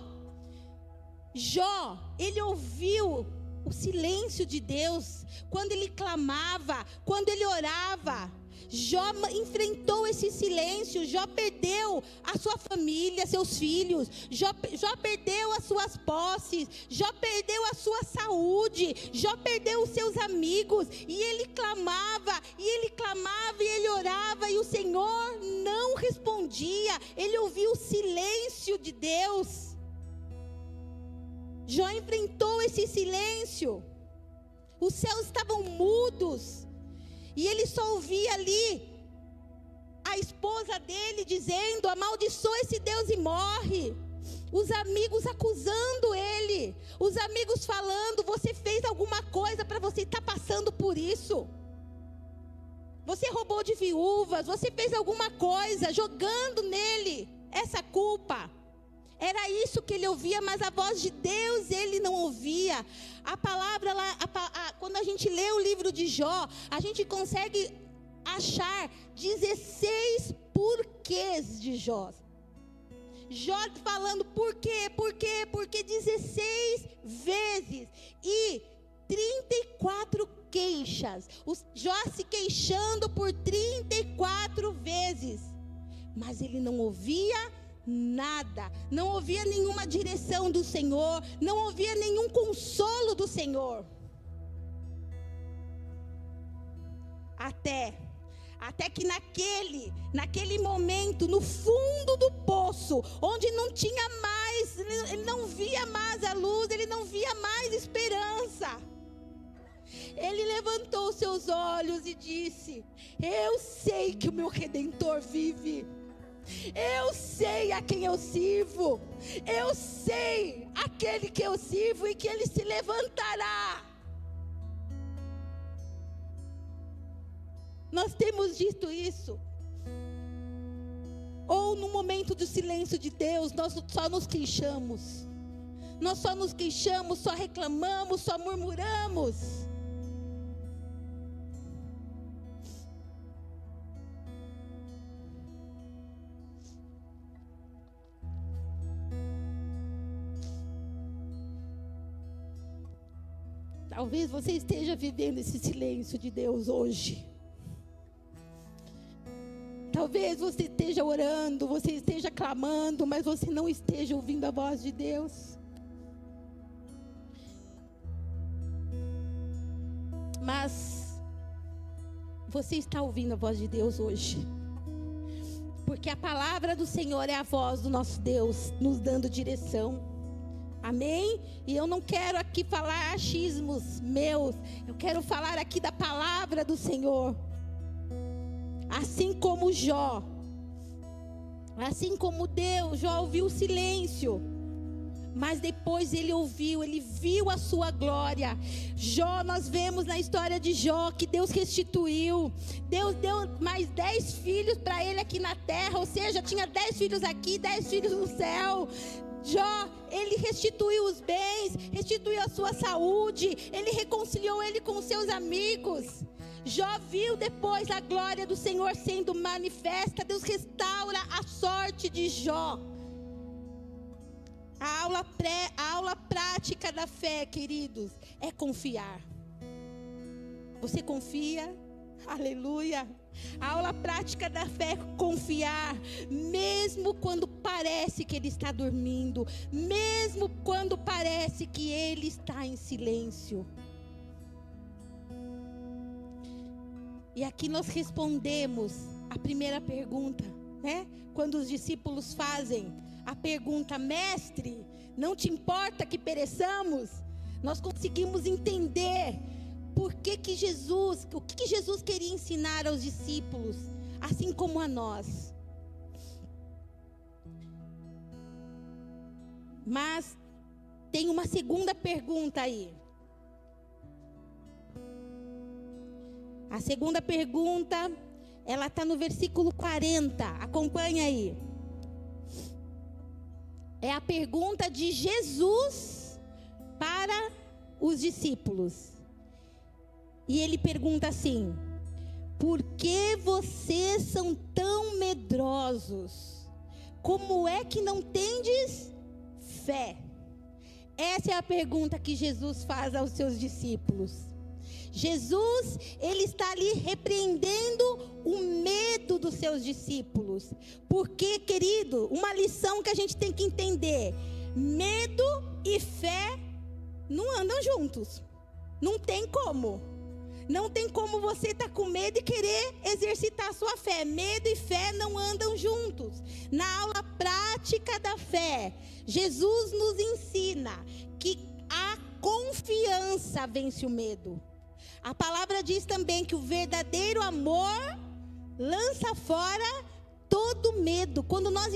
Jó, ele ouviu o silêncio de Deus, quando ele clamava, quando ele orava. Jó enfrentou esse silêncio. Jó perdeu a sua família, seus filhos. Jó perdeu as suas posses. Jó perdeu a sua saúde. Jó perdeu os seus amigos. E ele clamava, e ele orava, e o Senhor não respondia. Ele ouvia o silêncio de Deus. Jó enfrentou esse silêncio. Os céus estavam mudos. E ele só ouvia ali a esposa dele dizendo: amaldiçoa esse Deus e morre. Os amigos acusando ele. Os amigos falando: você fez alguma coisa para você estar passando por isso. Você roubou de viúvas, você fez alguma coisa, jogando nele essa culpa. Era isso que ele ouvia, mas a voz de Deus ele não ouvia. A palavra lá, quando a gente lê o livro de Jó, a gente consegue achar 16 porquês de Jó. Jó falando por quê, 16 vezes. E 34 queixas. Jó se queixando por 34 vezes. Mas ele não ouvia nada, não ouvia nenhuma direção do Senhor, não ouvia nenhum consolo do Senhor. Até que naquele momento, no fundo do poço, onde não tinha mais, ele não via mais a luz, ele não via mais esperança, ele levantou os seus olhos e disse: eu sei que o meu Redentor vive. Eu sei a quem eu sirvo. Eu sei aquele que eu sirvo e que ele se levantará. Nós temos dito isso. Ou no momento do silêncio de Deus, nós só nos queixamos. Nós só nos queixamos, só reclamamos, só murmuramos. Talvez você esteja vivendo esse silêncio de Deus hoje. Talvez você esteja orando, você esteja clamando, mas você não esteja ouvindo a voz de Deus. Mas você está ouvindo a voz de Deus hoje. Porque a palavra do Senhor é a voz do nosso Deus, nos dando direção. Amém? E eu não quero aqui falar achismos meus. Eu quero falar aqui da palavra do Senhor. Assim como Jó. Assim como Deus, Jó ouviu o silêncio. Mas depois ele ouviu, ele viu a sua glória. Jó, nós vemos na história de Jó que Deus restituiu. Deus deu mais 10 filhos para ele aqui na terra. Ou seja, tinha 10 filhos aqui, 10 filhos no céu. Jó, ele restituiu os bens, restituiu a sua saúde, ele reconciliou ele com os seus amigos. Jó viu depois a glória do Senhor sendo manifesta. Deus restaura a sorte de Jó. A aula prática da fé, queridos, é confiar. Você confia? Aleluia. A aula prática da fé é confiar, mesmo quando parece que ele está dormindo, mesmo quando parece que ele está em silêncio. E aqui nós respondemos a primeira pergunta, né? Quando os discípulos fazem a pergunta: mestre, não te importa que pereçamos? Nós conseguimos entender o que Jesus queria ensinar aos discípulos, assim como a nós. Mas tem uma segunda pergunta aí. A segunda pergunta, ela está no versículo 40. Acompanha aí. É a pergunta de Jesus para os discípulos. E ele pergunta assim: por que vocês são tão medrosos? Como é que não tendes fé? Essa é a pergunta que Jesus faz aos seus discípulos. Jesus, ele está ali repreendendo o medo dos seus discípulos. Porque, querido, uma lição que a gente tem que entender: medo e fé não andam juntos. Não tem como. Não tem como você estar com medo e querer exercitar a sua fé. Medo e fé não andam juntos. Na aula prática da fé, Jesus nos ensina que a confiança vence o medo. A palavra diz também que o verdadeiro amor lança fora todo medo. Quando nós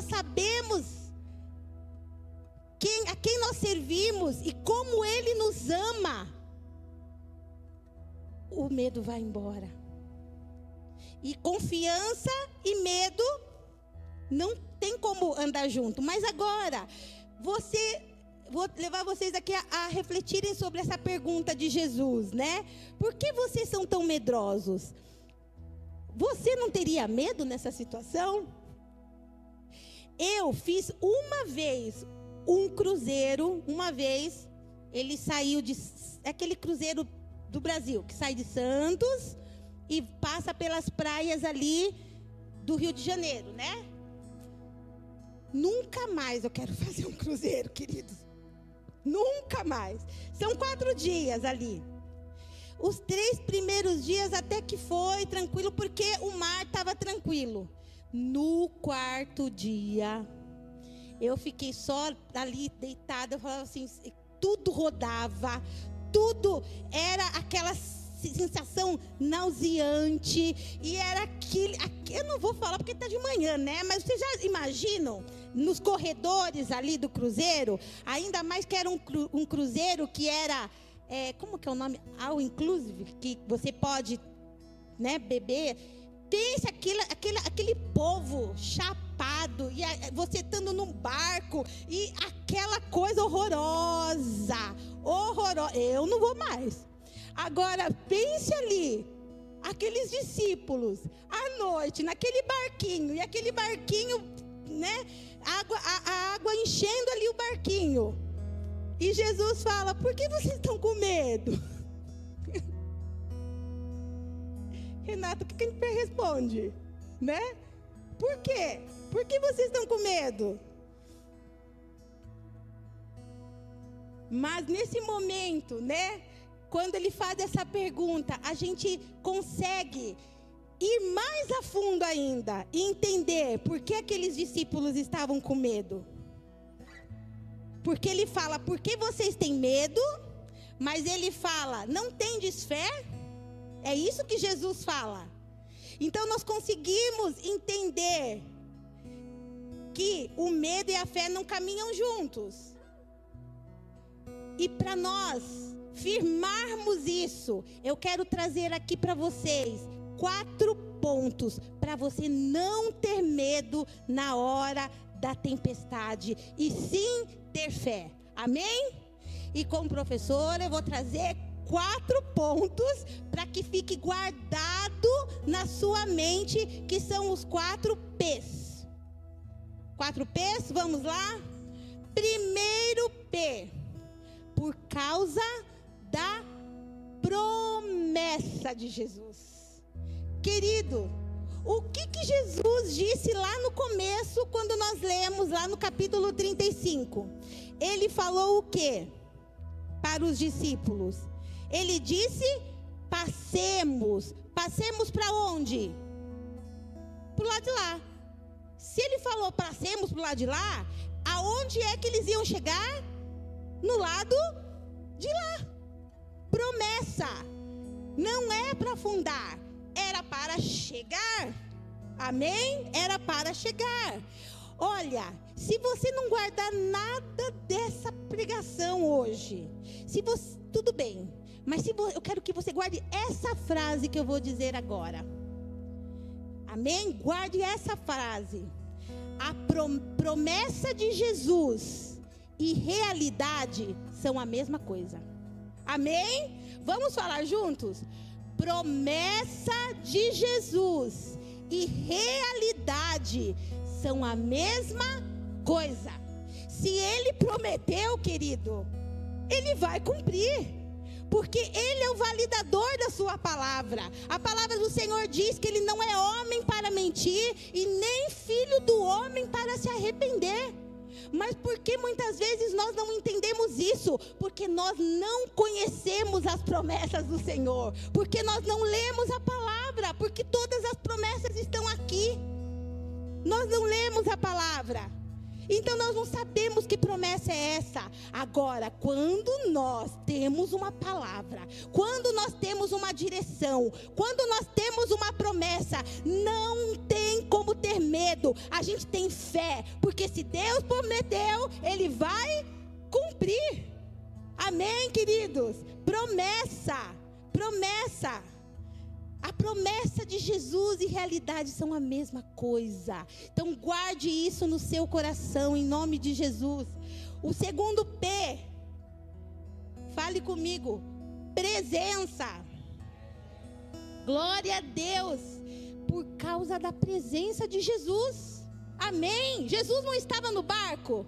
sabemos a quem nós servimos e como Ele nos ama, o medo vai embora. E confiança e medo não tem como andar junto. Mas agora, vou levar vocês aqui a refletirem sobre essa pergunta de Jesus, né? Por que vocês são tão medrosos? Você não teria medo nessa situação? Eu fiz uma vez um cruzeiro, ele saiu aquele cruzeiro do Brasil, que sai de Santos e passa pelas praias ali do Rio de Janeiro, né? Nunca mais eu quero fazer um cruzeiro, queridos. Nunca mais. São 4 dias ali. Os 3 primeiros dias até que foi tranquilo, porque o mar estava tranquilo. No 4º dia, eu fiquei só ali deitada. Eu falava assim, tudo rodava, tudo era aquela sensação nauseante. E era aquele, eu não vou falar porque está de manhã, né? Mas vocês já imaginam? Nos corredores ali do cruzeiro, ainda mais que era um cruzeiro que era, como que é o nome? All inclusive, que você pode, né, beber. Pense aquele povo chapado, e você estando num barco, e aquela coisa horrorosa. Eu não vou mais. Agora, pense ali, aqueles discípulos, à noite, naquele barquinho, e aquele barquinho, né, a água enchendo ali o barquinho. E Jesus fala, por que vocês estão com medo? Renato, o que a gente responde? Né? Por quê? Por que vocês estão com medo? Mas nesse momento, né, quando ele faz essa pergunta, a gente consegue ir mais a fundo ainda e entender por que aqueles discípulos estavam com medo. Porque ele fala, por que vocês têm medo? Mas ele fala, não tendes fé? É isso que Jesus fala. Então nós conseguimos entender que o medo e a fé não caminham juntos. E para nós firmarmos isso, eu quero trazer aqui para vocês 4 pontos para você não ter medo na hora da tempestade e sim ter fé. Amém? E como professora eu vou trazer 4 pontos para que fique guardado na sua mente, que são os 4 P's. 4 P's, vamos lá? Primeiro P, por causa da promessa de Jesus. Querido, o que Jesus disse lá no começo, quando nós lemos lá no capítulo 35? Ele falou o quê para os discípulos? Ele disse, passemos para onde? Para o lado de lá. Se ele falou, passemos para o lado de lá, aonde é que eles iam chegar? No lado de lá. Promessa, não é para afundar, era para chegar. Amém? Era para chegar. Olha, se você não guardar nada dessa pregação hoje, tudo bem, mas eu quero que você guarde essa frase que eu vou dizer agora. Amém? Guarde essa frase. A promessa de Jesus e realidade são a mesma coisa. Amém? Vamos falar juntos? Promessa de Jesus e realidade são a mesma coisa. Se Ele prometeu, querido, Ele vai cumprir. Porque Ele é o validador da sua palavra. A palavra do Senhor diz que Ele não é homem para mentir e nem filho do homem para se arrepender. Mas por que muitas vezes nós não entendemos isso? Porque nós não conhecemos as promessas do Senhor. Porque nós não lemos a palavra. Porque todas as promessas estão aqui. Nós não lemos a palavra. Então nós não sabemos que promessa é essa. Agora, quando nós temos uma palavra, quando nós temos uma direção, quando nós temos uma promessa, não tem como ter medo. A gente tem fé, porque se Deus prometeu, Ele vai cumprir. Amém, queridos? Promessa, promessa. A promessa de Jesus e realidade são a mesma coisa. Então guarde isso no seu coração, em nome de Jesus. O segundo P, fale comigo, presença. Glória a Deus, por causa da presença de Jesus. Amém? Jesus não estava no barco?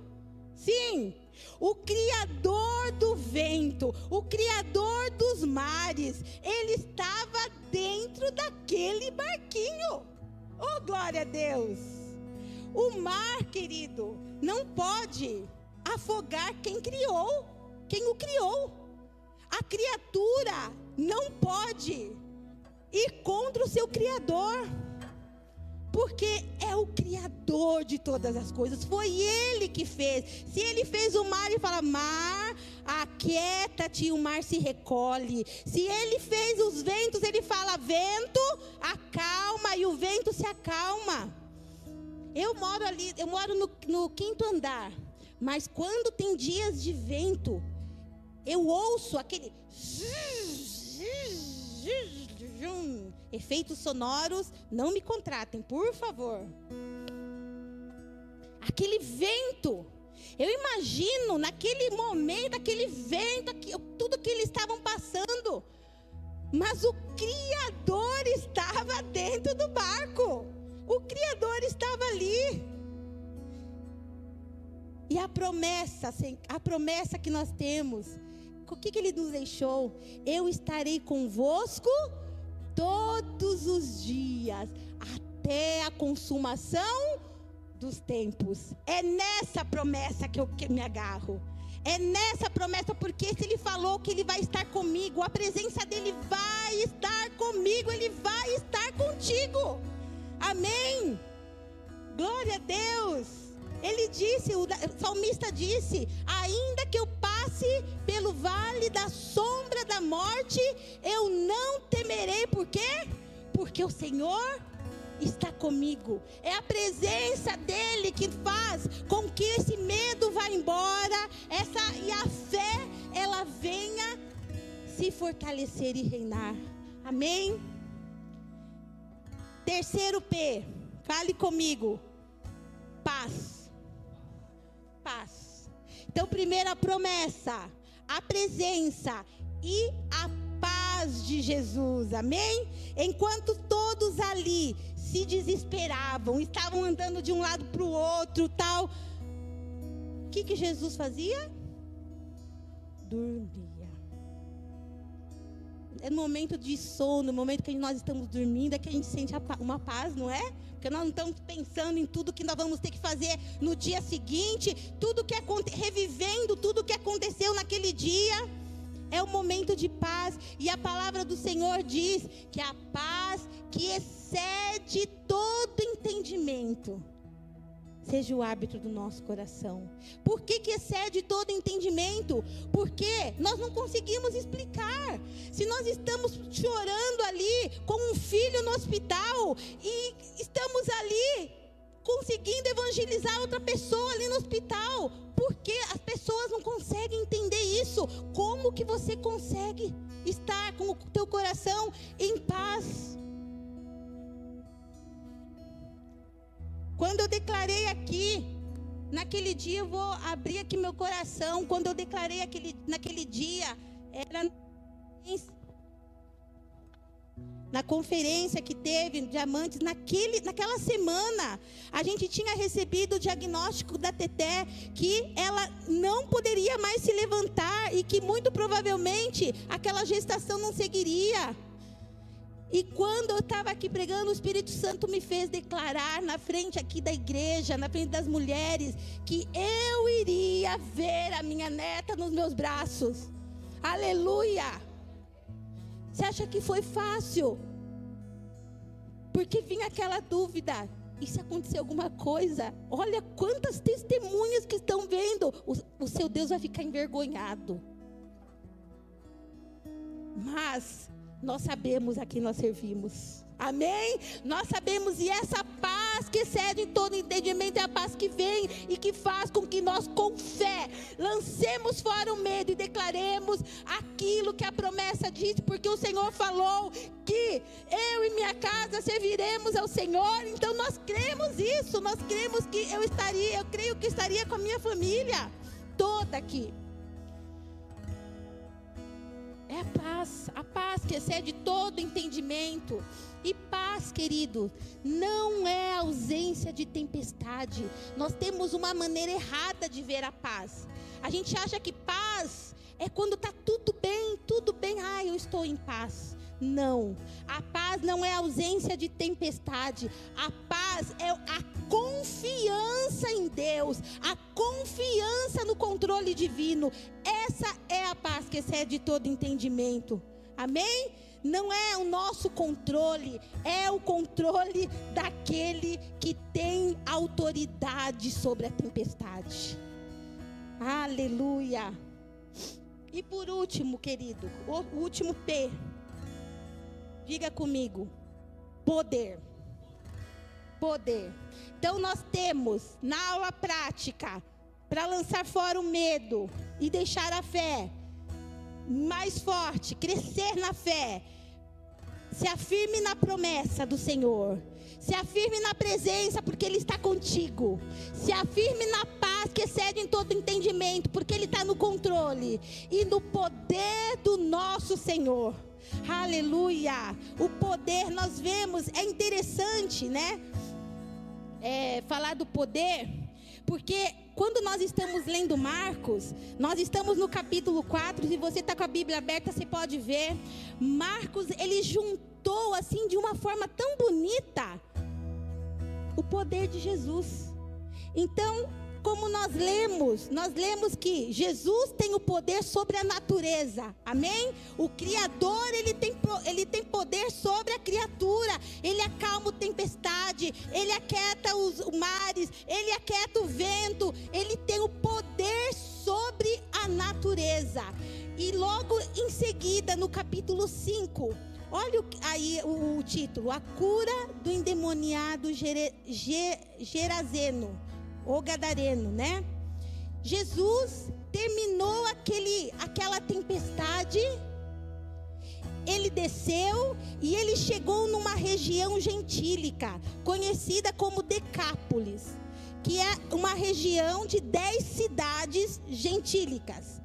Sim. O Criador do vento, o Criador dos mares, Ele estava dentro daquele barquinho. Oh, glória a Deus! O mar, querido, não pode afogar quem o criou. A criatura não pode ir contra o seu Criador. Porque é o Criador de todas as coisas. Foi Ele que fez. Se Ele fez o mar, Ele fala: mar, aquieta-te, e o mar se recolhe. Se Ele fez os ventos, Ele fala: vento, acalma, e o vento se acalma. Eu moro no 5º andar. Mas quando tem dias de vento, eu ouço aquele... Efeitos sonoros, não me contratem, por favor. Aquele vento, eu imagino naquele momento, aquele vento, tudo que eles estavam passando. Mas o Criador estava dentro do barco. O Criador estava ali. E a promessa que nós temos, o que Ele nos deixou? Eu estarei convosco todos os dias, até a consumação dos tempos. É nessa promessa que eu me agarro. É nessa promessa, porque se Ele falou que Ele vai estar comigo, a presença dEle vai estar comigo, Ele vai estar contigo. Amém? Glória a Deus. Ele disse, o salmista disse: ainda que eu passe pelo vale da sombra da morte, eu não temerei. Por quê? Porque o Senhor está comigo. É a presença dEle que faz com que esse medo vá embora, e a fé, ela venha se fortalecer e reinar. Amém? Terceiro P, fale comigo: paz. Paz. Então, primeira promessa, a presença e a paz de Jesus, amém? Enquanto todos ali se desesperavam, estavam andando de um lado para o outro, tal, o que Jesus fazia? Dormia. É no momento de sono, no momento que nós estamos dormindo, é que a gente sente uma paz, não é? Porque nós não estamos pensando em tudo que nós vamos ter que fazer no dia seguinte, revivendo tudo que aconteceu naquele dia. É o momento de paz. E a palavra do Senhor diz que a paz que excede todo entendimento seja o árbitro do nosso coração. Por que excede todo entendimento? Porque nós não conseguimos explicar. Se nós estamos chorando ali com um filho no hospital e estamos ali conseguindo evangelizar outra pessoa ali no hospital, porque as pessoas não conseguem entender isso. Como que você consegue estar com o teu coração em paz? Quando eu declarei aqui, naquele dia, eu vou abrir aqui meu coração. Quando eu declarei naquele dia, era Na conferência que teve, Diamantes, naquela semana, a gente tinha recebido o diagnóstico da Teté, que ela não poderia mais se levantar e que muito provavelmente aquela gestação não seguiria. E quando eu estava aqui pregando, o Espírito Santo me fez declarar na frente aqui da igreja, na frente das mulheres, que eu iria ver a minha neta nos meus braços. Aleluia! Você acha que foi fácil? Porque vinha aquela dúvida. E se acontecer alguma coisa? Olha quantas testemunhas que estão vendo. O seu Deus vai ficar envergonhado. Mas nós sabemos a quem nós servimos. Amém? Nós sabemos, e essa paz que excede todo entendimento é a paz que vem e que faz com que nós, com fé, lancemos fora o medo e declaremos aquilo que a promessa diz, porque o Senhor falou que eu e minha casa serviremos ao Senhor. Então nós cremos isso, nós cremos que eu creio que estaria com a minha família toda aqui. É a paz que excede todo entendimento. E paz, querido, não é ausência de tempestade. Nós temos uma maneira errada de ver a paz. A gente acha que paz é quando está tudo bem, eu estou em paz. Não, a paz não é ausência de tempestade. A paz é a confiança em Deus, a confiança no controle divino. Essa é a paz que excede todo entendimento. Amém? Não é o nosso controle, é o controle daquele que tem autoridade sobre a tempestade. Aleluia. E por último, querido, o último P. Diga comigo: poder. Poder. Então nós temos na aula prática, para lançar fora o medo e deixar a fé mais forte, crescer na fé. Se afirme na promessa do Senhor. Se afirme na presença, porque Ele está contigo. Se afirme na paz que excede em todo entendimento, porque Ele está no controle. E no poder do nosso Senhor. Aleluia. O poder, nós vemos, é interessante, né? Falar do poder, porque quando nós estamos lendo Marcos, nós estamos no capítulo 4, se você está com a Bíblia aberta, você pode ver. Marcos, ele juntou assim de uma forma tão bonita o poder de Jesus. Então, como nós lemos que Jesus tem o poder sobre a natureza, amém? O Criador, ele tem poder sobre a criatura. Ele acalma a tempestade, ele aquieta os mares, ele aquieta o vento. Ele tem o poder sobre a natureza. E logo em seguida, no capítulo 5, olha aí o título: a cura do endemoniado Gerazeno, o gadareno, né? Jesus terminou aquela tempestade. Ele desceu e ele chegou numa região gentílica, conhecida como Decápolis, que é uma região de 10 cidades gentílicas.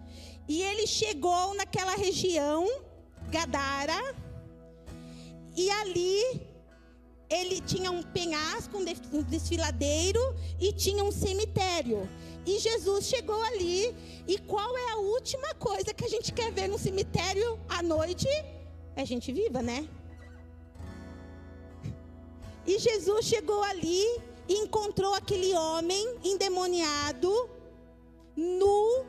E ele chegou naquela região, Gadara, e ali ele tinha um penhasco, um desfiladeiro, e tinha um cemitério. E Jesus chegou ali, e qual é a última coisa que a gente quer ver no cemitério à noite? É gente viva, né? E Jesus chegou ali e encontrou aquele homem endemoniado, nu,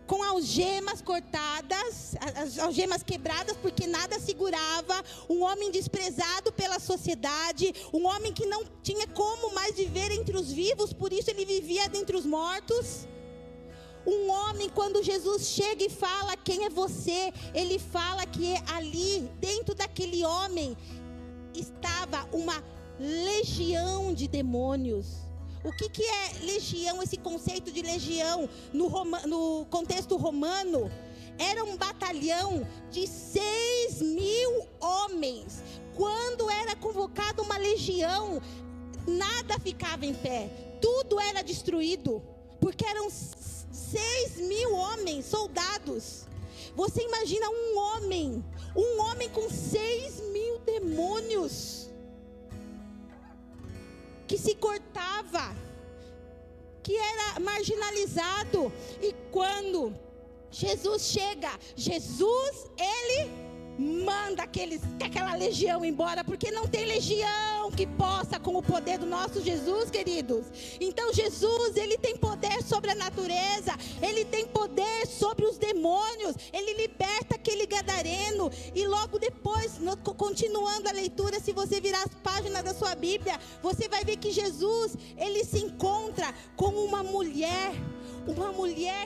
com algemas cortadas, as algemas quebradas, porque nada segurava. Um homem desprezado pela sociedade, um homem que não tinha como mais viver entre os vivos, por isso ele vivia dentre os mortos. Um homem, quando Jesus chega e fala: quem é você? Ele fala que ali, dentro daquele homem, estava uma legião de demônios. O que é legião? Esse conceito de legião no contexto romano era um batalhão de 6.000 homens. Quando era convocada uma legião, nada ficava em pé, tudo era destruído, porque eram 6.000 homens, soldados. Você imagina um homem marginalizado. E quando Jesus chega, ele manda aquela legião embora, porque não tem legião que possa com o poder do nosso Jesus, queridos. Então Jesus, ele tem poder sobre a natureza, ele tem poder sobre os demônios, ele liberta aquele gadareno. E logo depois, continuando a leitura, se você virar as páginas da sua Bíblia, você vai ver que Jesus, ele se encontra com uma mulher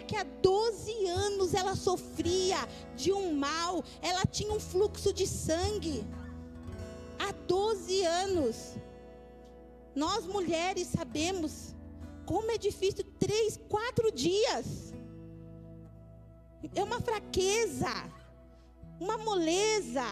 que há 12 anos ela sofria de um mal, ela tinha um fluxo de sangue, há 12 anos, nós mulheres sabemos como é difícil 3, 4 dias, é uma fraqueza, uma moleza.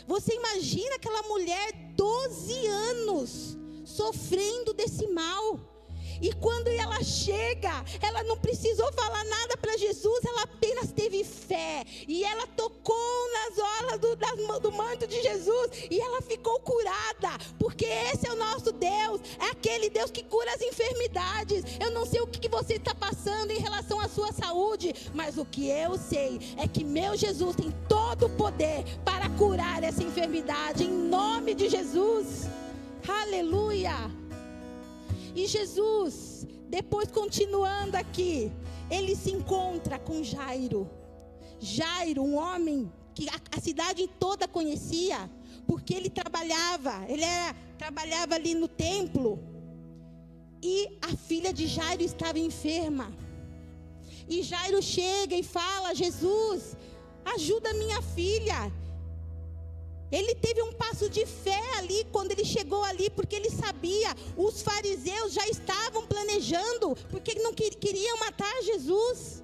Você imagina aquela mulher 12 anos sofrendo desse mal. E quando ela chega, ela não precisou falar nada para Jesus, ela apenas teve fé. E ela tocou nas orlas do manto de Jesus, e ela ficou curada. Porque esse é o nosso Deus, é aquele Deus que cura as enfermidades. Eu não sei o que você está passando em relação à sua saúde, mas o que eu sei é que meu Jesus tem todo o poder para curar essa enfermidade, em nome de Jesus. Aleluia. E Jesus, depois continuando aqui, ele se encontra com Jairo. Jairo, um homem que a cidade toda conhecia, porque ele trabalhava ali no templo. E a filha de Jairo estava enferma. E Jairo chega e fala: Jesus, ajuda minha filha. Ele teve um passo de fé ali, quando ele chegou ali, porque ele sabia, os fariseus já estavam planejando, porque não queriam matar Jesus.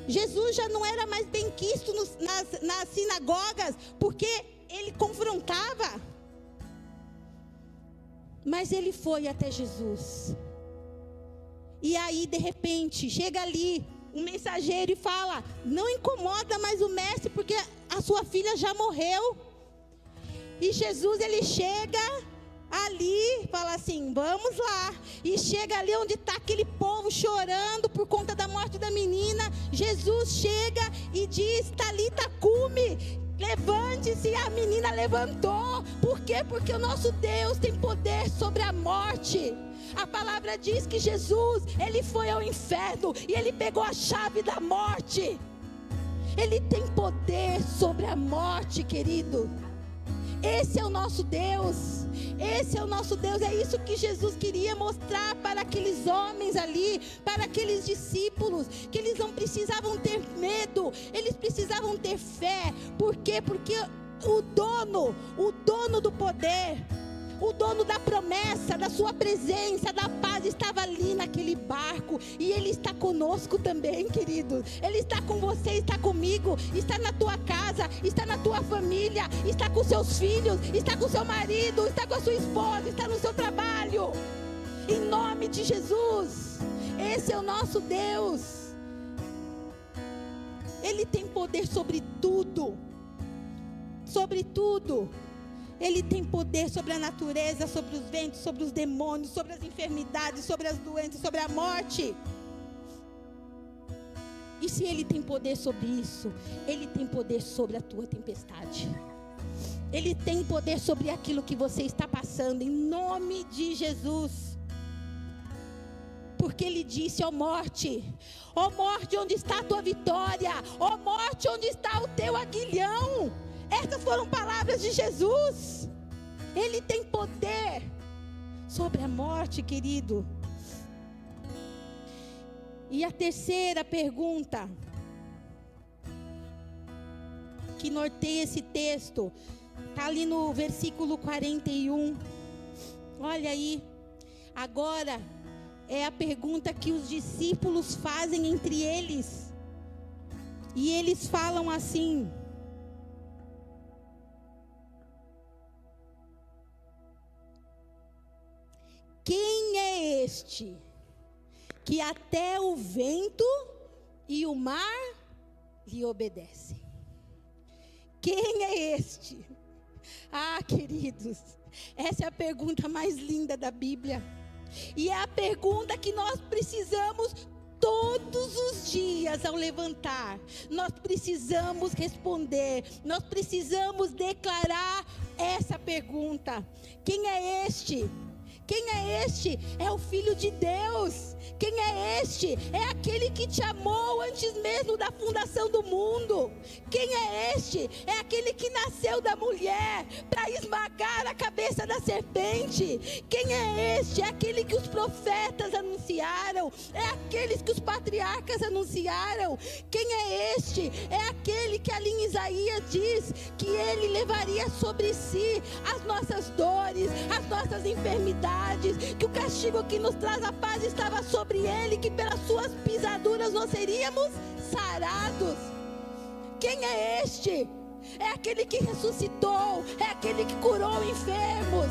Jesus já não era mais bem quisto nas sinagogas, porque ele confrontava. Mas ele foi até Jesus. E aí, de repente, chega ali um mensageiro e fala: não incomoda mais o mestre, porque a sua filha já morreu. E Jesus, ele chega ali, fala assim: vamos lá. E chega ali onde está aquele povo chorando por conta da morte da menina. Jesus chega e diz: Talita cumi, levante-se. E a menina levantou. Por quê? Porque o nosso Deus tem poder sobre a morte. A palavra diz que Jesus, ele foi ao inferno e ele pegou a chave da morte. Ele tem poder sobre a morte, querido. Esse é o nosso Deus, esse é o nosso Deus. É isso que Jesus queria mostrar para aqueles homens ali, para aqueles discípulos, que eles não precisavam ter medo, eles precisavam ter fé. Por quê? Porque o dono do poder, o dono da promessa, da sua presença, da paz, estava ali naquele barco. E ele está conosco também, querido. Ele está com você, está comigo, está na tua casa, está na tua família, está com seus filhos, está com seu marido, está com a sua esposa, está no seu trabalho. Em nome de Jesus. Esse é o nosso Deus. Ele tem poder sobre tudo. Sobre tudo. Ele tem poder sobre a natureza, sobre os ventos, sobre os demônios, sobre as enfermidades, sobre as doenças, sobre a morte. E se ele tem poder sobre isso, ele tem poder sobre a tua tempestade. Ele tem poder sobre aquilo que você está passando, em nome de Jesus. Porque ele disse: ó morte, onde está a tua vitória? Ó morte, onde está o teu aguilhão? Essas foram palavras de Jesus. Ele tem poder sobre a morte, querido. E a terceira pergunta que norteia esse texto está ali no versículo 41. Olha aí. Agora é a pergunta que os discípulos fazem entre eles. E eles falam assim: quem é este que até o vento e o mar lhe obedecem? Quem é este? Ah, queridos, essa é a pergunta mais linda da Bíblia. E é a pergunta que nós precisamos todos os dias ao levantar. Nós precisamos responder, nós precisamos declarar essa pergunta: quem é este? Quem é este? É o Filho de Deus. Quem é este? É aquele que te amou antes mesmo da fundação do mundo. Quem é este? É aquele que nasceu da mulher para esmagar a cabeça da serpente. Quem é este? É aquele que os profetas anunciaram. É aqueles que os patriarcas anunciaram. Quem é este? É aquele que ali em Isaías diz que ele levaria sobre si as nossas dores, as nossas enfermidades, que o castigo que nos traz a paz estava sobre ele, que pelas suas pisaduras nós seríamos sarados. Quem é este? É aquele que ressuscitou, é aquele que curou enfermos.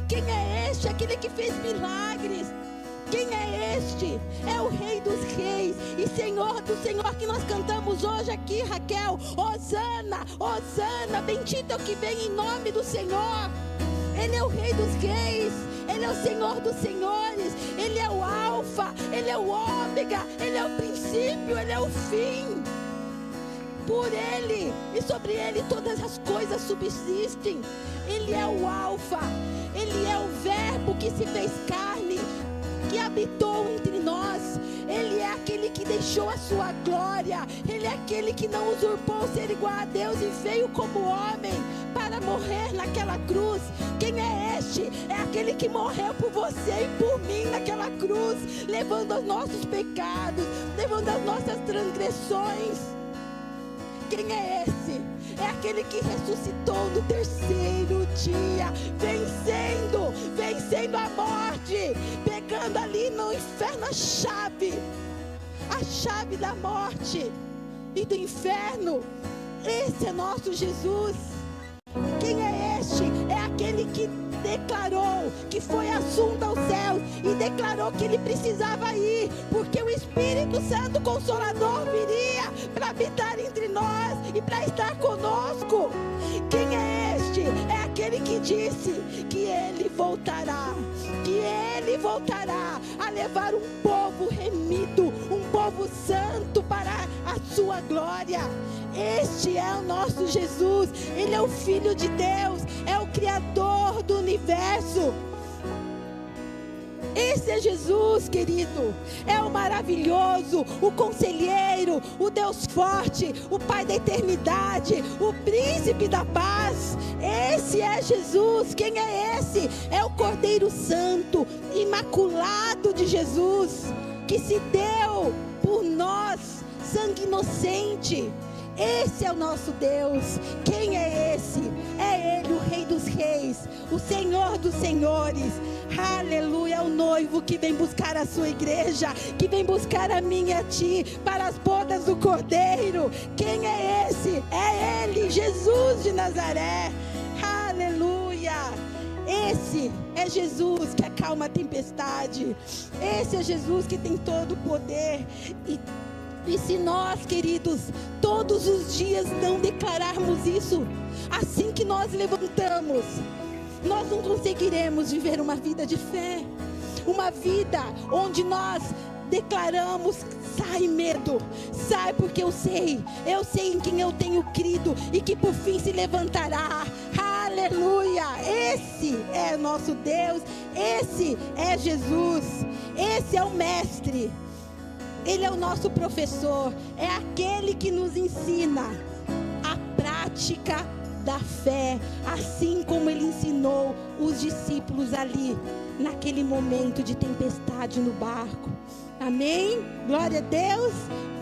Quem é este? É aquele que fez milagres. Quem é este? É o Rei dos Reis e Senhor do Senhor, que nós cantamos hoje aqui, Raquel. Hosana, Hosana, bendito é o que vem em nome do Senhor. Ele é o Rei dos Reis, Ele é o Senhor dos Senhores, Ele é o Alfa, Ele é o Ômega, Ele é o princípio, Ele é o fim. Por Ele e sobre Ele todas as coisas subsistem. Ele é o Alfa, Ele é o Verbo que se fez carne, que habitou entre nós. Ele é aquele que deixou a sua glória. Ele é aquele que não usurpou ser igual a Deus e veio como homem para morrer naquela cruz. Quem é este? É aquele que morreu por você e por mim naquela cruz, levando os nossos pecados, levando as nossas transgressões. Quem é esse? É aquele que ressuscitou no terceiro dia, vencendo a morte, pegando ali no inferno a chave da morte e do inferno. Esse é nosso Jesus. Quem é este? É aquele que declarou que foi assunto aos céus e declarou que ele precisava ir, porque o Espírito Santo Consolador viria para habitar entre nós e para estar conosco. Quem é este? É aquele que disse que ele voltará a levar um povo remido, um povo santo para a sua glória. Este é o nosso Jesus. Ele é o Filho de Deus, é o Criador do universo. Esse é Jesus, querido. É o maravilhoso, o conselheiro, o Deus forte, o Pai da eternidade, o príncipe da paz. Esse é Jesus. Quem é esse? É o Cordeiro Santo, imaculado de Jesus, que se deu por nós, sangue inocente. Esse é o nosso Deus. Quem é esse? É Ele, o Rei dos Reis, o Senhor dos Senhores. Aleluia, é o noivo que vem buscar a sua igreja, que vem buscar a mim e a ti para as bodas do Cordeiro. Quem é esse? É Ele, Jesus de Nazaré. Aleluia. Esse é Jesus que acalma a tempestade. Esse é Jesus que tem todo o poder. E se nós, queridos, todos os dias não declararmos isso, assim que nós levantamos, nós não conseguiremos viver uma vida de fé, uma vida onde nós declaramos: sai medo, sai, porque eu sei em quem eu tenho crido e que por fim se levantará. Aleluia. Esse é nosso Deus, esse é Jesus, esse é o Mestre. Ele é o nosso professor, é aquele que nos ensina a prática da fé, assim como ele ensinou os discípulos ali, naquele momento de tempestade no barco. Amém? Glória a Deus.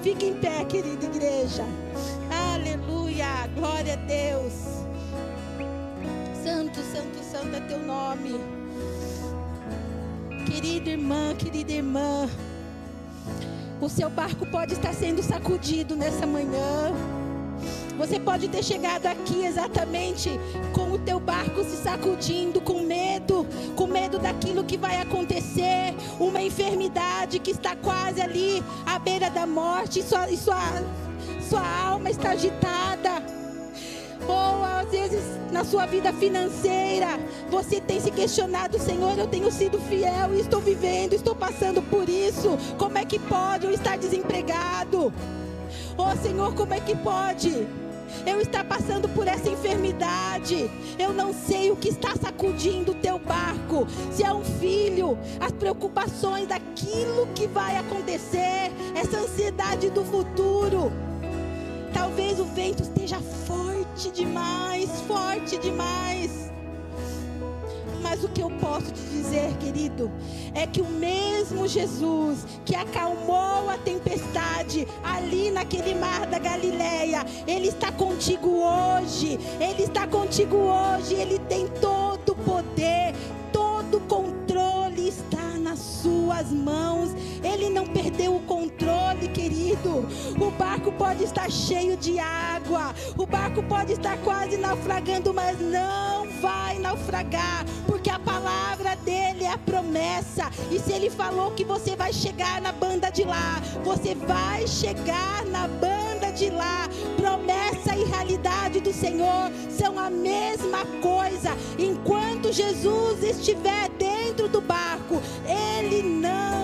Fique em pé, querida igreja. Aleluia, glória a Deus. Santo, santo, santo é teu nome. Querida irmã, o seu barco pode estar sendo sacudido nessa manhã. Você pode ter chegado aqui exatamente com o teu barco se sacudindo, com medo daquilo que vai acontecer, uma enfermidade que está quase ali à beira da morte, e sua alma está agitada. Ou vezes na sua vida financeira, você tem se questionado: Senhor, eu tenho sido fiel e estou vivendo, estou passando por isso. Como é que pode eu estar desempregado? Oh Senhor, como é que pode eu estar passando por essa enfermidade? Eu não sei o que está sacudindo o teu barco. Se é um filho, as preocupações daquilo que vai acontecer, essa ansiedade do futuro. Talvez o vento esteja forte demais, forte demais. Mas o que eu posso te dizer, querido, é que o mesmo Jesus que acalmou a tempestade ali naquele mar da Galileia, Ele está contigo hoje. Ele está contigo hoje. Ele tem todo o poder, todo o controle está nas suas mãos. Ele não perdeu o controle, querido. O barco pode estar cheio de água, o barco pode estar quase naufragando, mas não vai naufragar, porque a palavra dele é a promessa. E se ele falou que você vai chegar na banda de lá, você vai chegar na banda de lá. Promessa e realidade do Senhor são a mesma coisa. Enquanto Jesus estiver dentro do barco, ele não